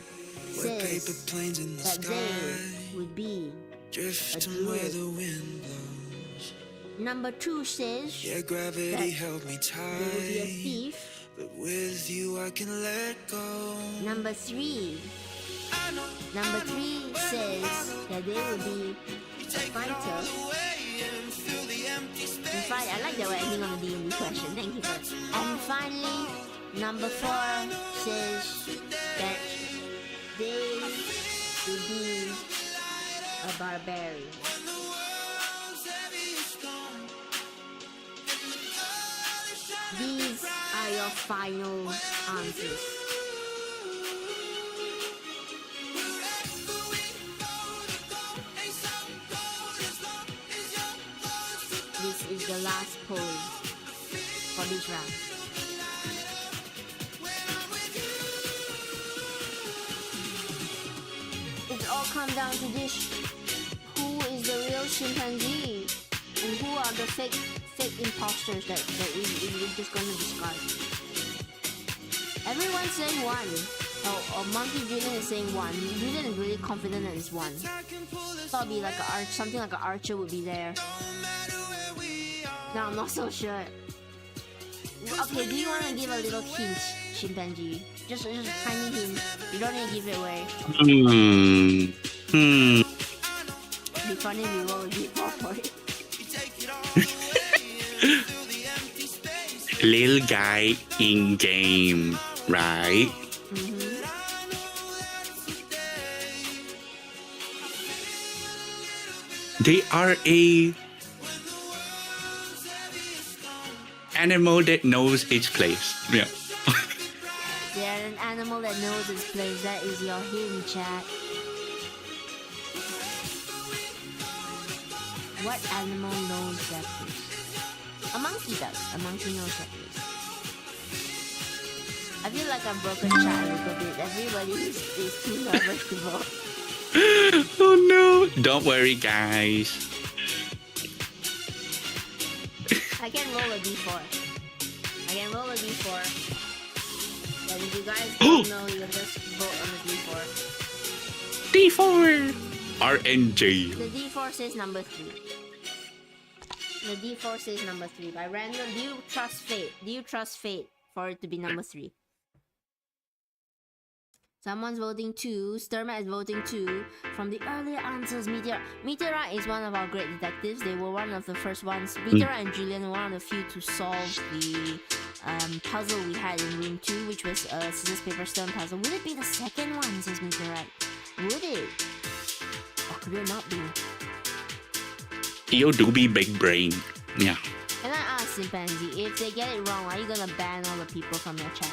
says that they would be a druid. Number 2 says that gravity held me they would be a tight, thief. but with you I can let go. Number 3 says that they would be a fighter. In fact, I like that we're ending on a D&D question. Thank you for it. And finally, number 4 says that they would be a barbarian. These are your final answers. This is the last poll for this round. It all comes down to this: who is the real chimpanzee, and who are the fake imposters that we're just gonna discard. Everyone's saying 1. Oh, Monkey Julian is saying 1. Julian is really confident that it's 1. Thought it'd be like something like an archer would be there. No, I'm not so sure. Okay, do you want to give a little hint, Chimpanzee? Just a tiny hint. You don't need to give it away. It'd be funny if we roll a d4 for it. Little guy in game, right? They are a animal that knows its place. Yeah. They're an animal that knows its place. That is your hint, chat. What animal knows that place? A monkey does. A monkey knows that place. I feel like I've broken chat a little bit. Everybody is too nervous to vote. Oh no! Don't worry, guys. I can roll a d4. I can roll a d4. And if you guys don't know, you just vote on the d4. D4 RNG. The d4 says number 3. The d4 says number 3. By random, do you trust fate? Do you trust fate for it to be number 3? Someone's voting 2. Sturmat is voting 2. From the earlier answers, Meteora is one of our great detectives. They were one of the first ones. Meteora and Julian were one of the few to solve the puzzle we had in room 2, which was a scissors, paper, stone puzzle. Would it be the second one, says Meteora? Would it? Or could it not be? You do be big brain. Yeah. Can I ask, Chimpanzee, if they get it wrong, are you gonna ban all the people from your chat?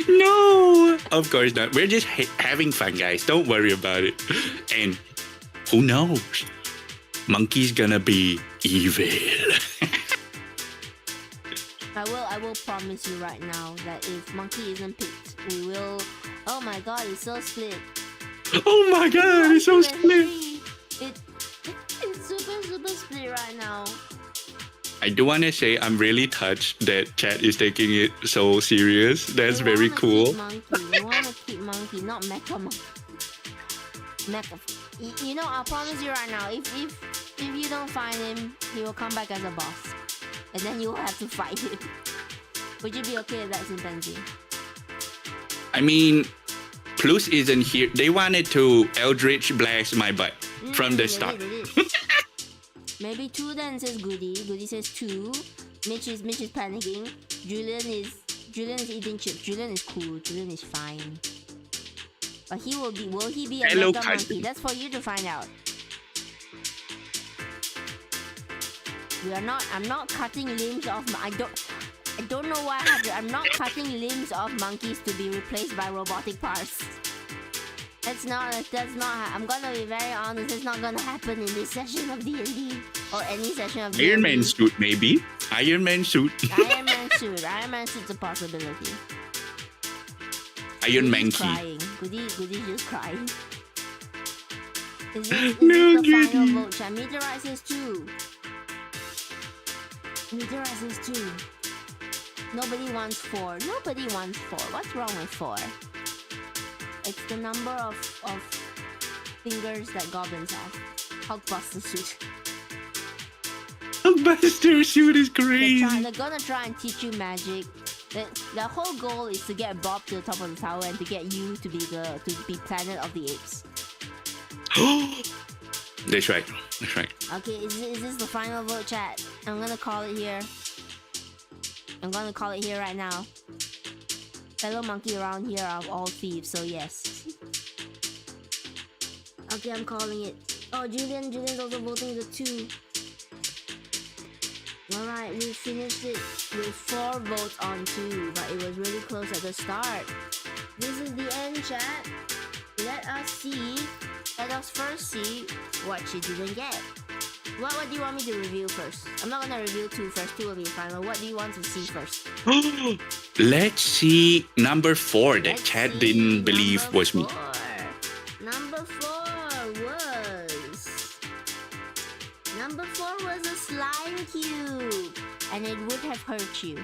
No, of course not. We're just having fun, guys. Don't worry about it. And who knows? Monkey's gonna be evil. I will promise you right now that if Monkey isn't picked, we will. Oh my god, it's so split. Oh my god, it's so split. It's super split right now. I do want to say I'm really touched that chat is taking it so serious. That's very cool. They want to keep Monkey, not Mecha Monkey. Mecha. You know, I'll promise you right now, if you don't find him, he will come back as a boss. And then you will have to fight him. Would you be okay with that, Chimpanzee? I mean, Plus isn't here. They wanted to Eldritch blast my butt from the start. They did. Maybe 2 then says Goody. Goody says 2. Mitch is panicking. Julian is eating chips. Julian is cool. Julian is fine. But will he be a Hello, Mega cousin. Monkey? That's for you to find out. I'm not cutting limbs off. I don't know why I have to. I'm not cutting limbs off monkeys to be replaced by robotic parts. That's not. I'm gonna be very honest. It's not gonna happen in this session of D&D or any session of D&D. Iron Man suit, maybe. Iron Man suit. Iron Man suit. Iron Man suit's a possibility. Iron Man key. Crying. Goody's just crying. Is this No, the final Goody. vote? Chat? Meteorite says 2. Meteorite says 2. Nobody wants 4. Nobody wants 4. What's wrong with 4? It's the number of fingers that goblins have. Hulkbuster suit. Buster suit is crazy. They're gonna try and teach you magic. The whole goal is to get Bob to the top of the tower and to get you to be Planet of the Apes. That's right. That's right. Okay, is this the final vote, chat? I'm gonna call it here. I'm gonna call it here right now. Fellow monkey around here are all thieves, so yes. Okay, I'm calling it. Oh, Julian's also voting the 2. Alright, we finished it with 4 votes on 2, but it was really close at the start. This is the end, chat. Let us first see what she didn't get. What do you want me to review first? I'm not gonna review 2 first. 2 will be final. What do you want to see first? Let's see number 4 that Let's chat see didn't believe number was me. 4. Number 4 was a slime cube, and it would have hurt you.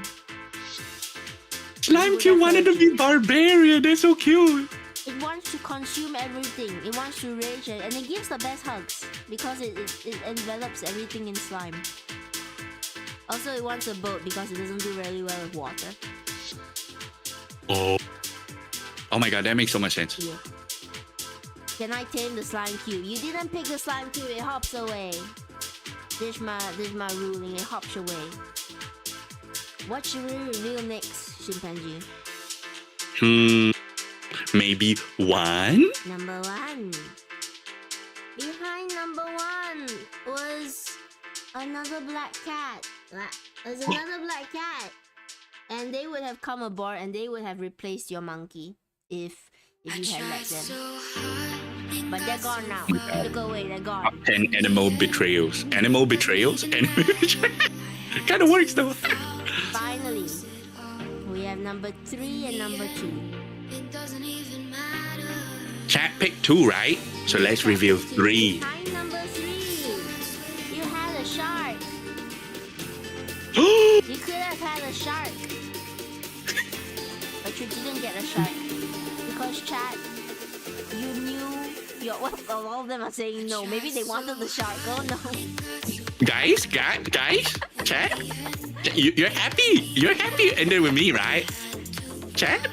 Slime Q wanted to be barbarian. That's so cute. It wants to consume everything. It wants to rage it, and it gives the best hugs because it envelops everything in slime. Also, it wants a boat because it doesn't do really well with water. Oh my god, that makes so much sense. Yeah. Can I tame the slime cube? You didn't pick the slime cube. It hops away. This is my ruling. It hops away. What should we reveal next, Chimpanzee? Maybe 1? Number 1. Behind number 1 was another black cat. And they would have come aboard and they would have replaced your monkey if you had let them. But they're gone now. Look away, they're gone. Top 10 animal betrayals. Animal betrayals? Kind of works though. Finally, we have number 3 and number 2. Chat picked 2, right? So let's reveal 3. Hi, number 3. You had a shark. You could have had a shark. But you didn't get a shark. Because chat, you knew your all of them are saying no. Maybe they wanted the shark. Oh no. guys, chat. You're happy. You're happy ended with me, right? Chat?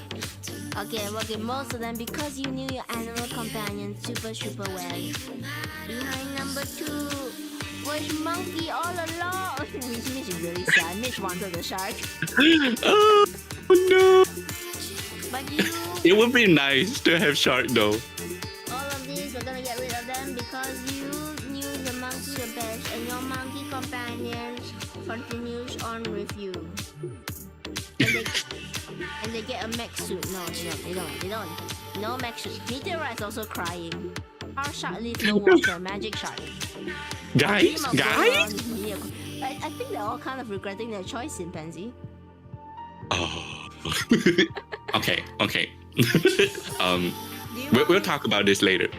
Okay, most of them because you knew your animal companion super well. Behind number 2 was monkey all along. Mitch is really sad. Mitch wanted the shark. Oh no. But you, It would be nice to have shark though. all of these, we're gonna get rid of them because you knew the monkey the best and your monkey companion continues on with you. And they get a mech suit. No, they don't. No mech suit. Meteorite's also crying. Our shark lives no water. Magic shark. Guys? I think they're all kind of regretting their choice, chimpanzee. Oh. Okay. We'll talk about this later.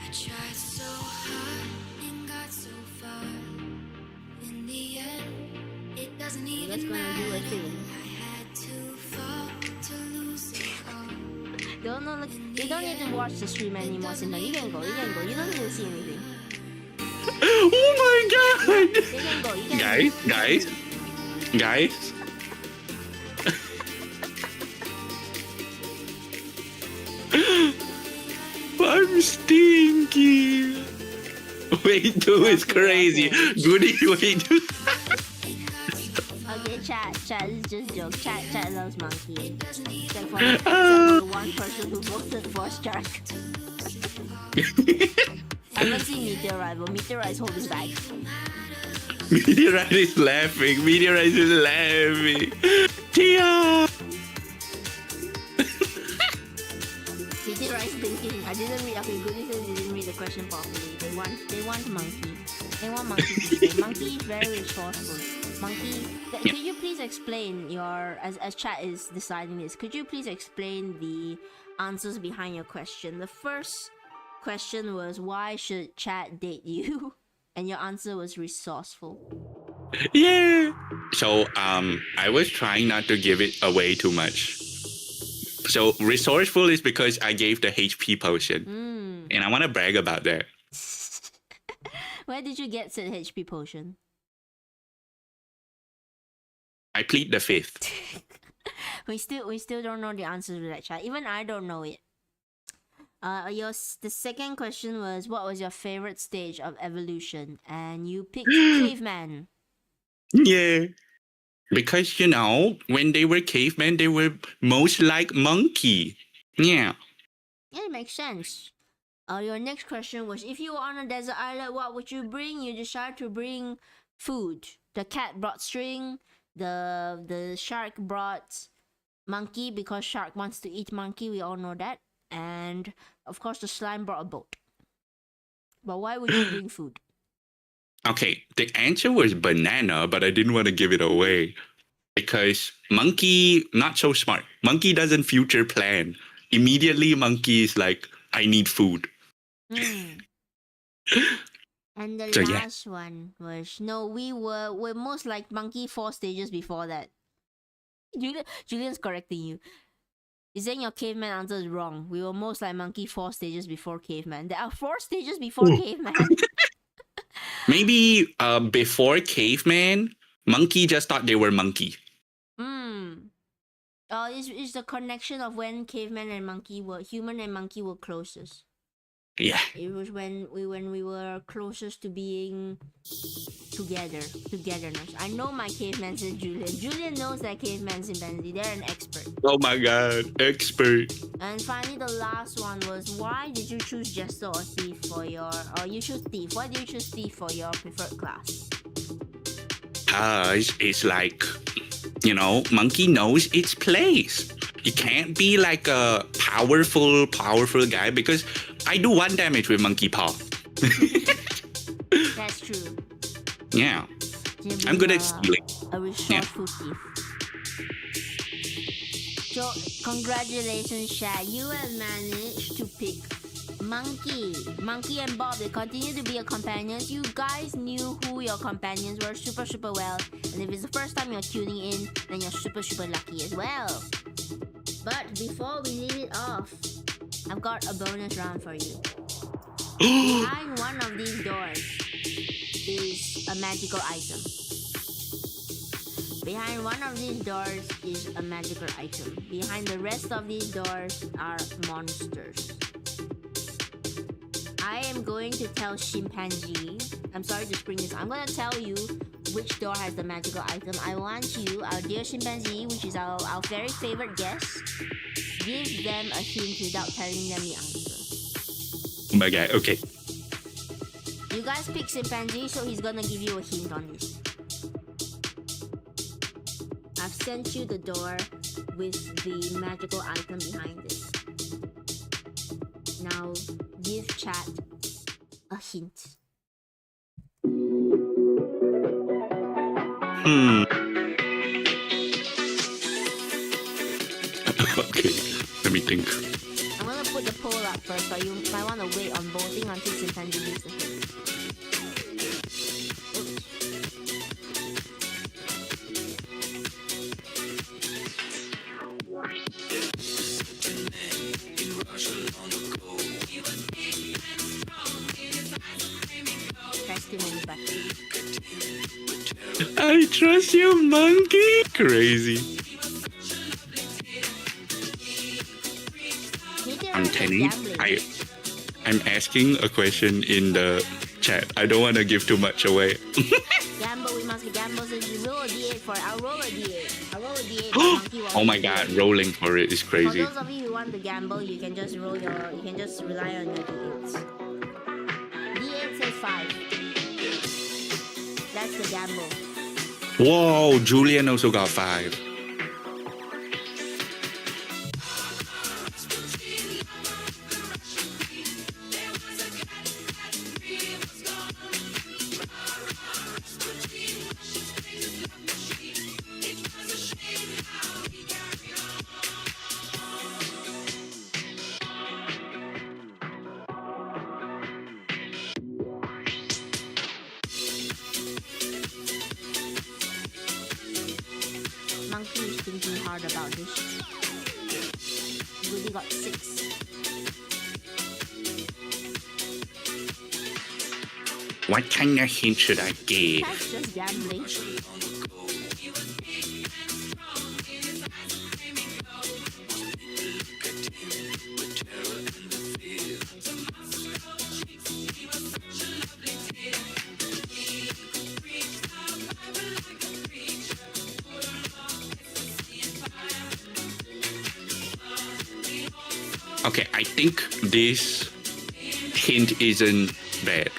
I tried so hard and got so far. In the end, it doesn't That's even gonna do a matter. thing. I had to fall to lose it all. You don't need to watch the stream anymore, Simba. You can go. You don't need to see anything. Oh my god! You can go. Guys. I'm stinky. Wait, 2 is crazy. Goody, wait. Okay, chat is just joke. Chat loves monkey. Except for the one person who voted for shark. I haven't seen Meteorite, but Meteorite's holding back. Meteorite is laughing. Tia! Meteorite's thinking, I didn't read. Okay, Goody says you didn't read the question properly. They want monkey. They want monkey to stay. Monkey is very resourceful. Monkey, could you please explain your, as chat is deciding this, could you please explain the answers behind your question? The first question was, why should chat date you? And your answer was resourceful. Yeah. So I was trying not to give it away too much. So resourceful is because I gave the HP potion. And I want to brag about that. Where did you get said HP potion? I plead the 5th. we still don't know the answer to that, chat. Even I don't know it. The second question was, what was your favorite stage of evolution? And you picked caveman. Yeah. Because, when they were cavemen, they were most like monkey. Yeah. Yeah, it makes sense. Your next question was, if you were on a desert island, what would you bring? You decided to bring food. The cat brought string. The shark brought monkey because shark wants to eat monkey. We all know that. And of course, the slime brought a boat. But why would you bring food? Okay, the answer was banana, but I didn't want to give it away. Because monkey, not so smart. Monkey doesn't future plan. Immediately, monkey is like, I need food. And the So, last one was, no, we're most like monkey 4 stages before that. Julian's correcting you. He's saying your caveman answer is wrong. We were most like monkey 4 stages before caveman. There are 4 stages before caveman. Maybe before caveman, monkey just thought they were monkey. It's the connection of when caveman and monkey were, human and monkey were closest. Yeah. It was when we were closest to being togetherness. I know my caveman says Julian. Julian knows that caveman's chimpanzee. They're an expert. Oh my god, expert. And finally, the last one was, why did you choose Jester or Thief for your, or you choose Thief? Why did you choose Thief for your preferred class? It's like, monkey knows its place. You can't be like a powerful guy because I do 1 damage with monkey paw. That's true. Yeah. I'm good at stealing. A resourceful thief. So, congratulations, Shad. You have managed to pick Monkey. Monkey and Bob, they continue to be your companions. You guys knew who your companions were super well. And if it's the first time you're tuning in, then you're super lucky as well. But before we leave it off, I've got a bonus round for you. Behind one of these doors is a magical item. Behind one of these doors is a magical item. Behind the rest of these doors are monsters. I am going to tell Chimpanzee, I'm sorry to spring this, I'm going to tell you which door has the magical item. I want you, our dear Chimpanzee, which is our very favorite guest, give them a hint without telling them the answer. Oh my god, okay. You guys pick Chimpanzee, so he's gonna give you a hint on this. I've sent you the door with the magical item behind it. Now, give chat a hint. Okay, let me think. I'm gonna put the poll up first, but you might want to wait on voting until Chimpanzee gives the hint. Press too many buttons. I trust you, monkey. Crazy. Anthony, I'm asking a question in the chat. I don't want to give too much away. Gamble, we must gamble. So you roll a d8 for it. I'll roll a d8. I'll roll a d8. The monkey will Oh my god, rolling for it is For crazy. those of you who want to gamble, you can just roll your. You can just rely on your d8s. D8 says 5. That's the gamble. Whoa, Julian also got 5. Monkey is thinking hard about this. Really got 6. What kind of hint should I give? That's just gambling. Okay, I think this hint isn't bad.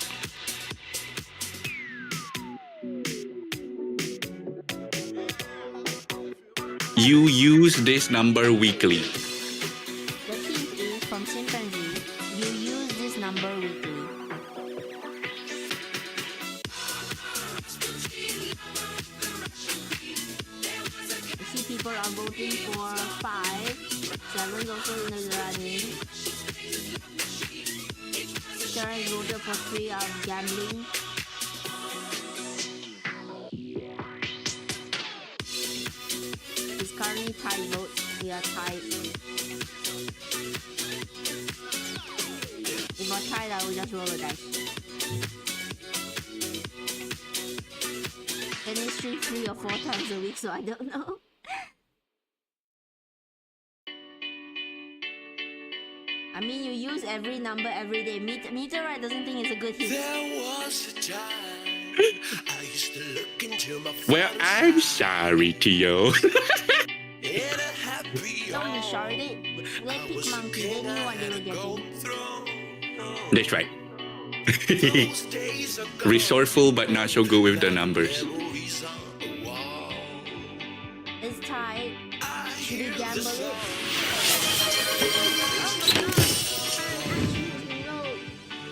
You use this number weekly. The hint is from Chimpanzee. You use this number weekly. You see people are voting for 5. 7's also in the running. Sarah has voted for 3 of gambling. It's currently tied votes. We are tied. If we're tied, I will just roll a dice. And it's 3 or 4 times a week, so I don't know. I mean, you use every number every day. Meteorite doesn't think it's a good hint. There was a time I used to look into my Well, I'm sorry, Tio. in a happy Don't be sharded. They pick monkey. They knew what they were getting. That's right. Those days are gone. Resourceful, but not so good with the numbers. Memories on the wall. It's tied. I Should we hear the gamble it? song.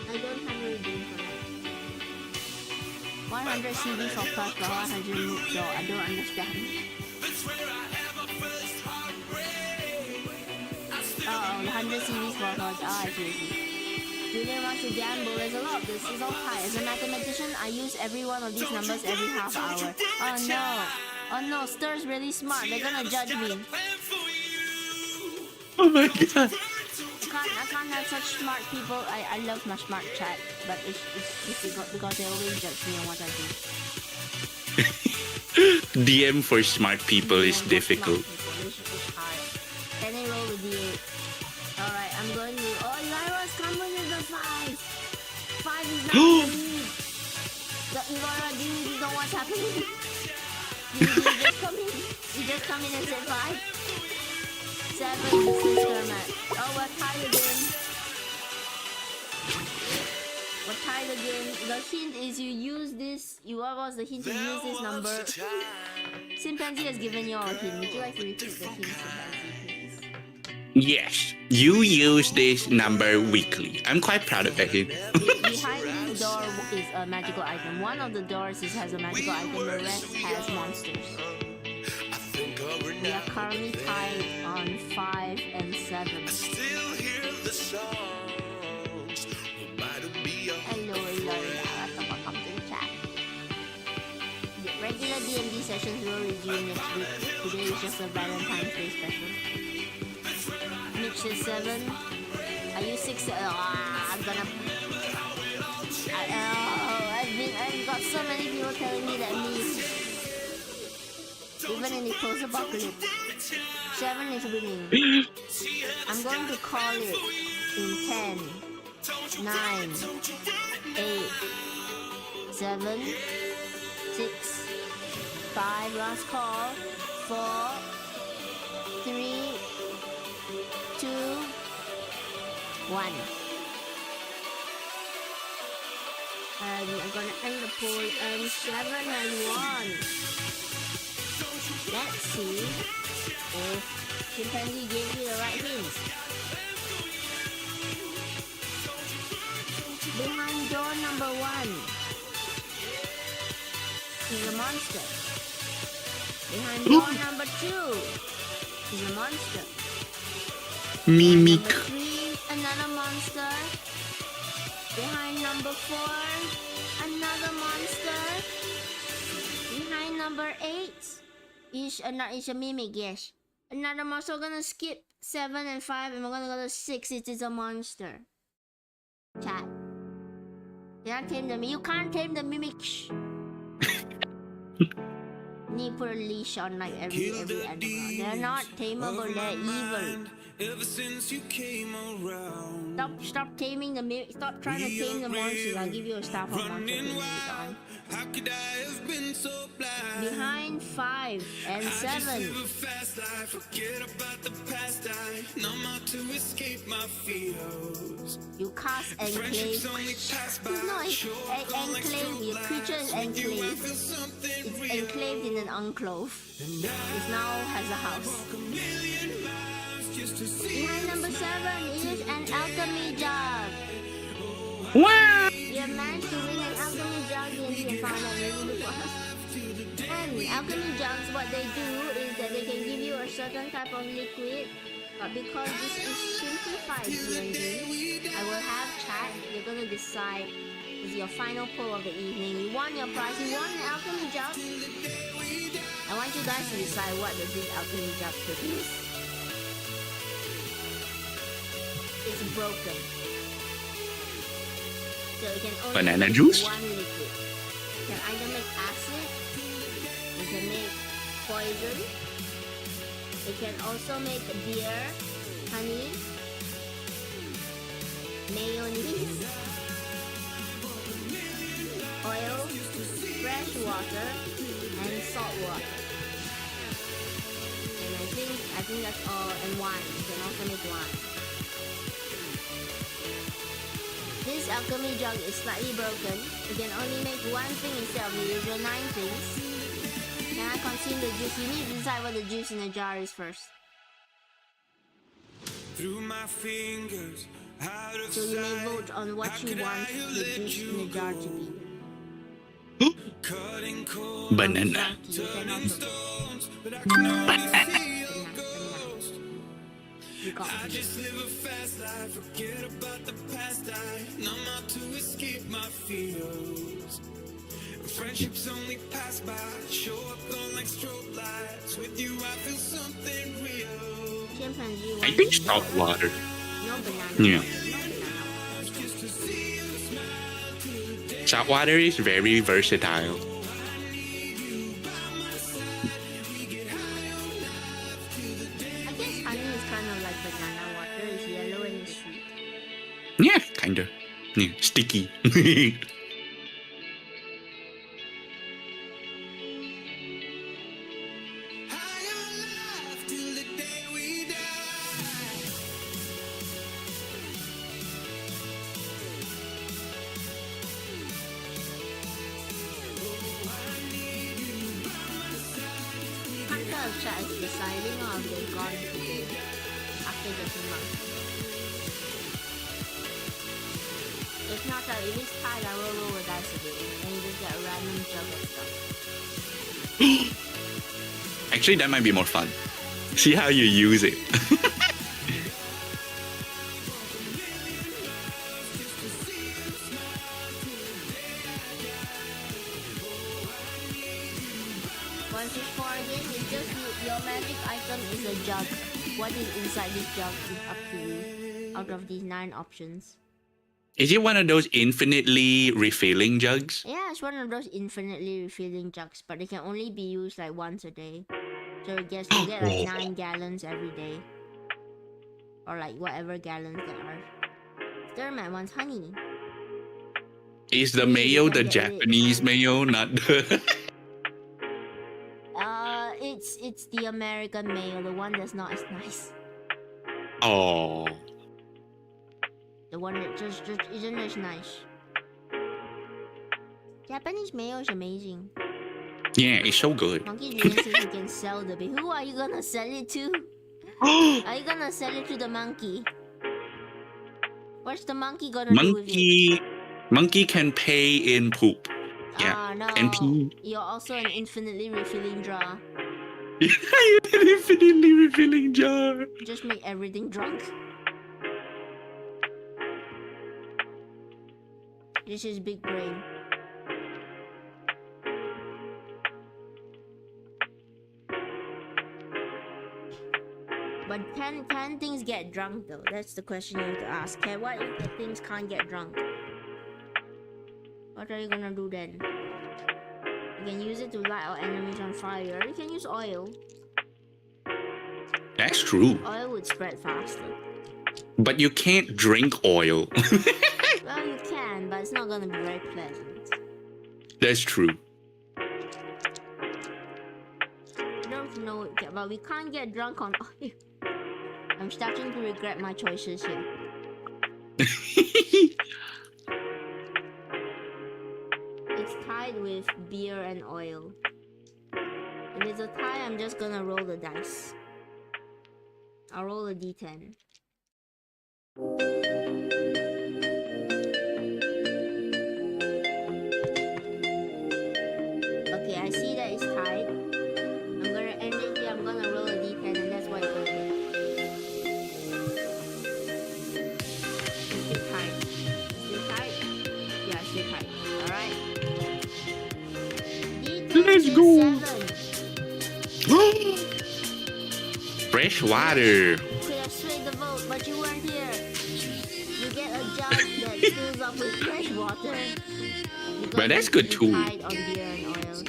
I don't have a redeem for that. 100 CDs for plus for 100 moods, so I don't understand. That's where I have my first heartbreak. 100 series for cards. Ah, I see. Julian wants to gamble. There's a lot of this. It's all high. As a mathematician, I use every one of these numbers every half hour. Oh no. Oh no, Stir's really smart. They're gonna judge me. Oh my god. I can't have such smart people. I love my smart chat, but it's because they always judge me on what I do. DM for smart people is difficult. It's hard. Can I roll with D8? Alright, I'm going to. Oh, Lyra's coming with the 5! 5 is not the lead! Lyra, do you know what's happening? You just come in and say 5? 7 is the skirmat. Oh, we're tied again. We're tied again. The hint is you use this. What was the hint? You use this number. Chimpanzee has given you all a hint. Would you like to repeat the hint, Chimpanzee, please? Yes, you use this number weekly. I'm quite proud of that hint. Behind the door is a magical item. One of the doors has a magical item. The rest has monsters. We are currently tied on 5 and 7. Hello, welcome to the chat. The regular D&D sessions will resume next week. Today is just a Valentine's Day special. Mitch is 7. Are you 6? I'm gonna. I've got so many people telling me that me. Even in the post-apocalypse, 7 is winning. I'm going to call it in 10, 9, 8, 7, 6, 5, last call, 4, 3, 2, 1. And I'm gonna end the poll, and 7 has won. Let's see if Chimpanzee gave you the right hints. Behind door number 1 is a monster. Behind door number 2 is a monster. Mimic. Number 3, another monster. Behind number 4, another monster. Behind number 8 is a mimic, yes. Another monster. We're gonna skip 7 and 5 and we're gonna go to 6. It is a monster. Chat. You can't tame the mimic. You can't tame the mimic. Need put a leash on like every animal. They're not tameable, they're evil. Ever since you came around, Stop taming the mimic. Stop trying to tame the monsters. I'll give you a star for monster thing on. how could I have been so blind? Behind 5 and 7. Live a fast life, forget about the past. I numb out to escape my fears. You cast enclave. Friendships only pass by. No, enclave. Your creature is enclave. It's enclaved in an enclave. It now has a house. Behind number 7 is an alchemy jug. Wow! You managed to win an alchemy jug and you found out really before. And alchemy jugs, what they do is that they can give you a certain type of liquid. But because this is simplified D&D, I will have chat. You're gonna decide. This is your final poll of the evening. You won your prize. You won an alchemy jug. I want you guys to decide what does this alchemy jug produce. It's broken. So you can only Banana make juice? one liquid. You can either make acid, you can make poison, you can also make beer, honey, mayonnaise, oil, fresh water, and salt water. And I think that's all. And wine. You can also make wine. This alchemy jug is slightly broken. You can only make one thing instead of the usual 9 things. Can I consume the juice? You need to decide what the juice in the jar is first. Through my fingers, out of So you may sight, vote on what you want the juice in the jar to be. cutting cold, Banana. You can also stones, but I can only see your banana. ghost. You got I me. just live a fast life, forget about the past. I numb out to escape my fears. Friendships only pass by, show up on like strobe lights. With you, I feel something real. Chimpanzee I wants think to salt die. water. No banana. Yeah. No banana. Just to see you smile today. Salt water is very versatile. I need you by my side. We get high on life till the day. I guess honey is kind of like banana water. It's yellow and it's sweet. Yeah, kinda. Yeah, sticky. High on life till the day we die. Can't tell if chat is deciding or if they've gone after getting monk. If not, if it's tied, I will roll a dice again. And you just get a random jug of stuff. Actually, that might be more fun. See how you use it. Once you pour it in, it's just your magic item is a jug. What is inside this jug is up to you. Out of these 9 options. Is it one of those infinitely refilling jugs? Yeah, it's one of those infinitely refilling jugs, but it can only be used like once a day. So you get like 9 gallons every day. Or like whatever gallons there are. Thermat wants honey. Is the Maybe mayo you the can get it. Japanese mayo, not the... It's the American mayo, the one that's not as nice. Oh. The one that just isn't as nice. Japanese mayo is amazing. Yeah, it's so good. Monkey Julian says you can sell the baby. Who are you gonna sell it to? Are you gonna sell it to the monkey? What's the monkey gonna do with it? Monkey can pay in poop. Yeah. Ah, no. And pee. You're also an infinitely refilling jar. An infinitely refilling jar. Just make everything drunk. This is big brain. But can things get drunk though? That's the question you have to ask. Okay, what if the things can't get drunk? What are you gonna do then? You can use it to light our enemies on fire. You can use oil. That's true. Oil would spread faster. But you can't drink oil. Well, you can, but it's not gonna be very pleasant. That's true. I don't know, but we can't get drunk on oil. I'm starting to regret my choices here. It's tied with beer and oil. If it's a tie, I'm just gonna roll the dice. I'll roll a d10. Okay, I see that it's tied. I'm gonna end it here. I'm gonna roll a d10 and that's what it's gonna be. It's still tied. Still tied? Yeah, it's still tied. Alright. D10 Let's is go. 7. Fresh water. Could have swayed the vote, but you weren't here. You get a jug that fills up with fresh water. But that's good too. Tied on beer and oil.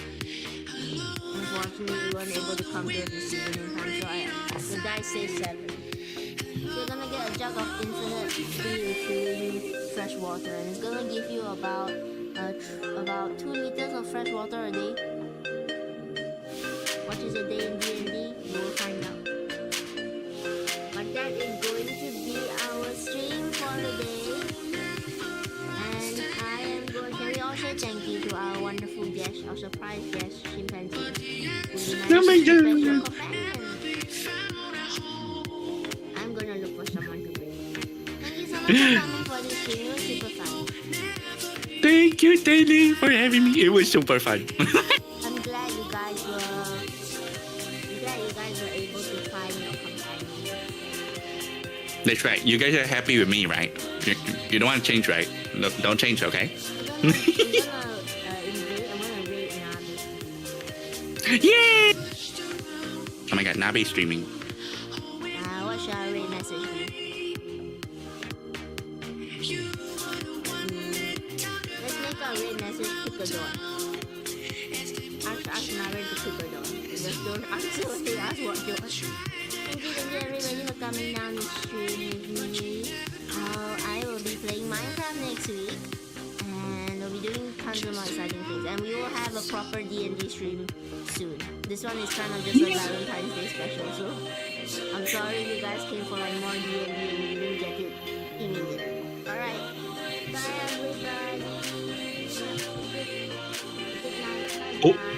Unfortunately, we weren't able to come to a decision in time, so the dice says 7. So you're gonna get a jug of infinite refilling fresh water, and it's gonna give you about 2 liters of fresh water a day. What is a day in D&D? We'll find out. But that is going to be our stream for the day. And I am going. Can we all say thank you to our wonderful guest, our surprise guest, Chimpanzee, who Oh my managed to fetch your God. companion. I'm gonna look for someone to bring. Thank you so much for coming for this stream. It was super fun. Thank you, Teddy, for having me. It was super fun. I'm glad you guys were able to find your companion. That's right. You guys are happy with me, right? You don't want to change, right? No, don't change, okay? I'm gonna rate Nabi. Yay! Oh my god, Nabe streaming. What should I rate message me? Let's make our rate message Picador. Ask Nabi to Picador. Just don't answer when they ask what you want. Thank you everybody for coming down the stream with me. I will be playing Minecraft next week. And we'll be doing tons of more exciting things. And we will have a proper D&D stream soon. This one is kind of just a Valentine's Day special, so I'm sorry you guys came for like more D&D and you didn't get it immediately. Alright, bye everybody. Good night. Bye. Oh.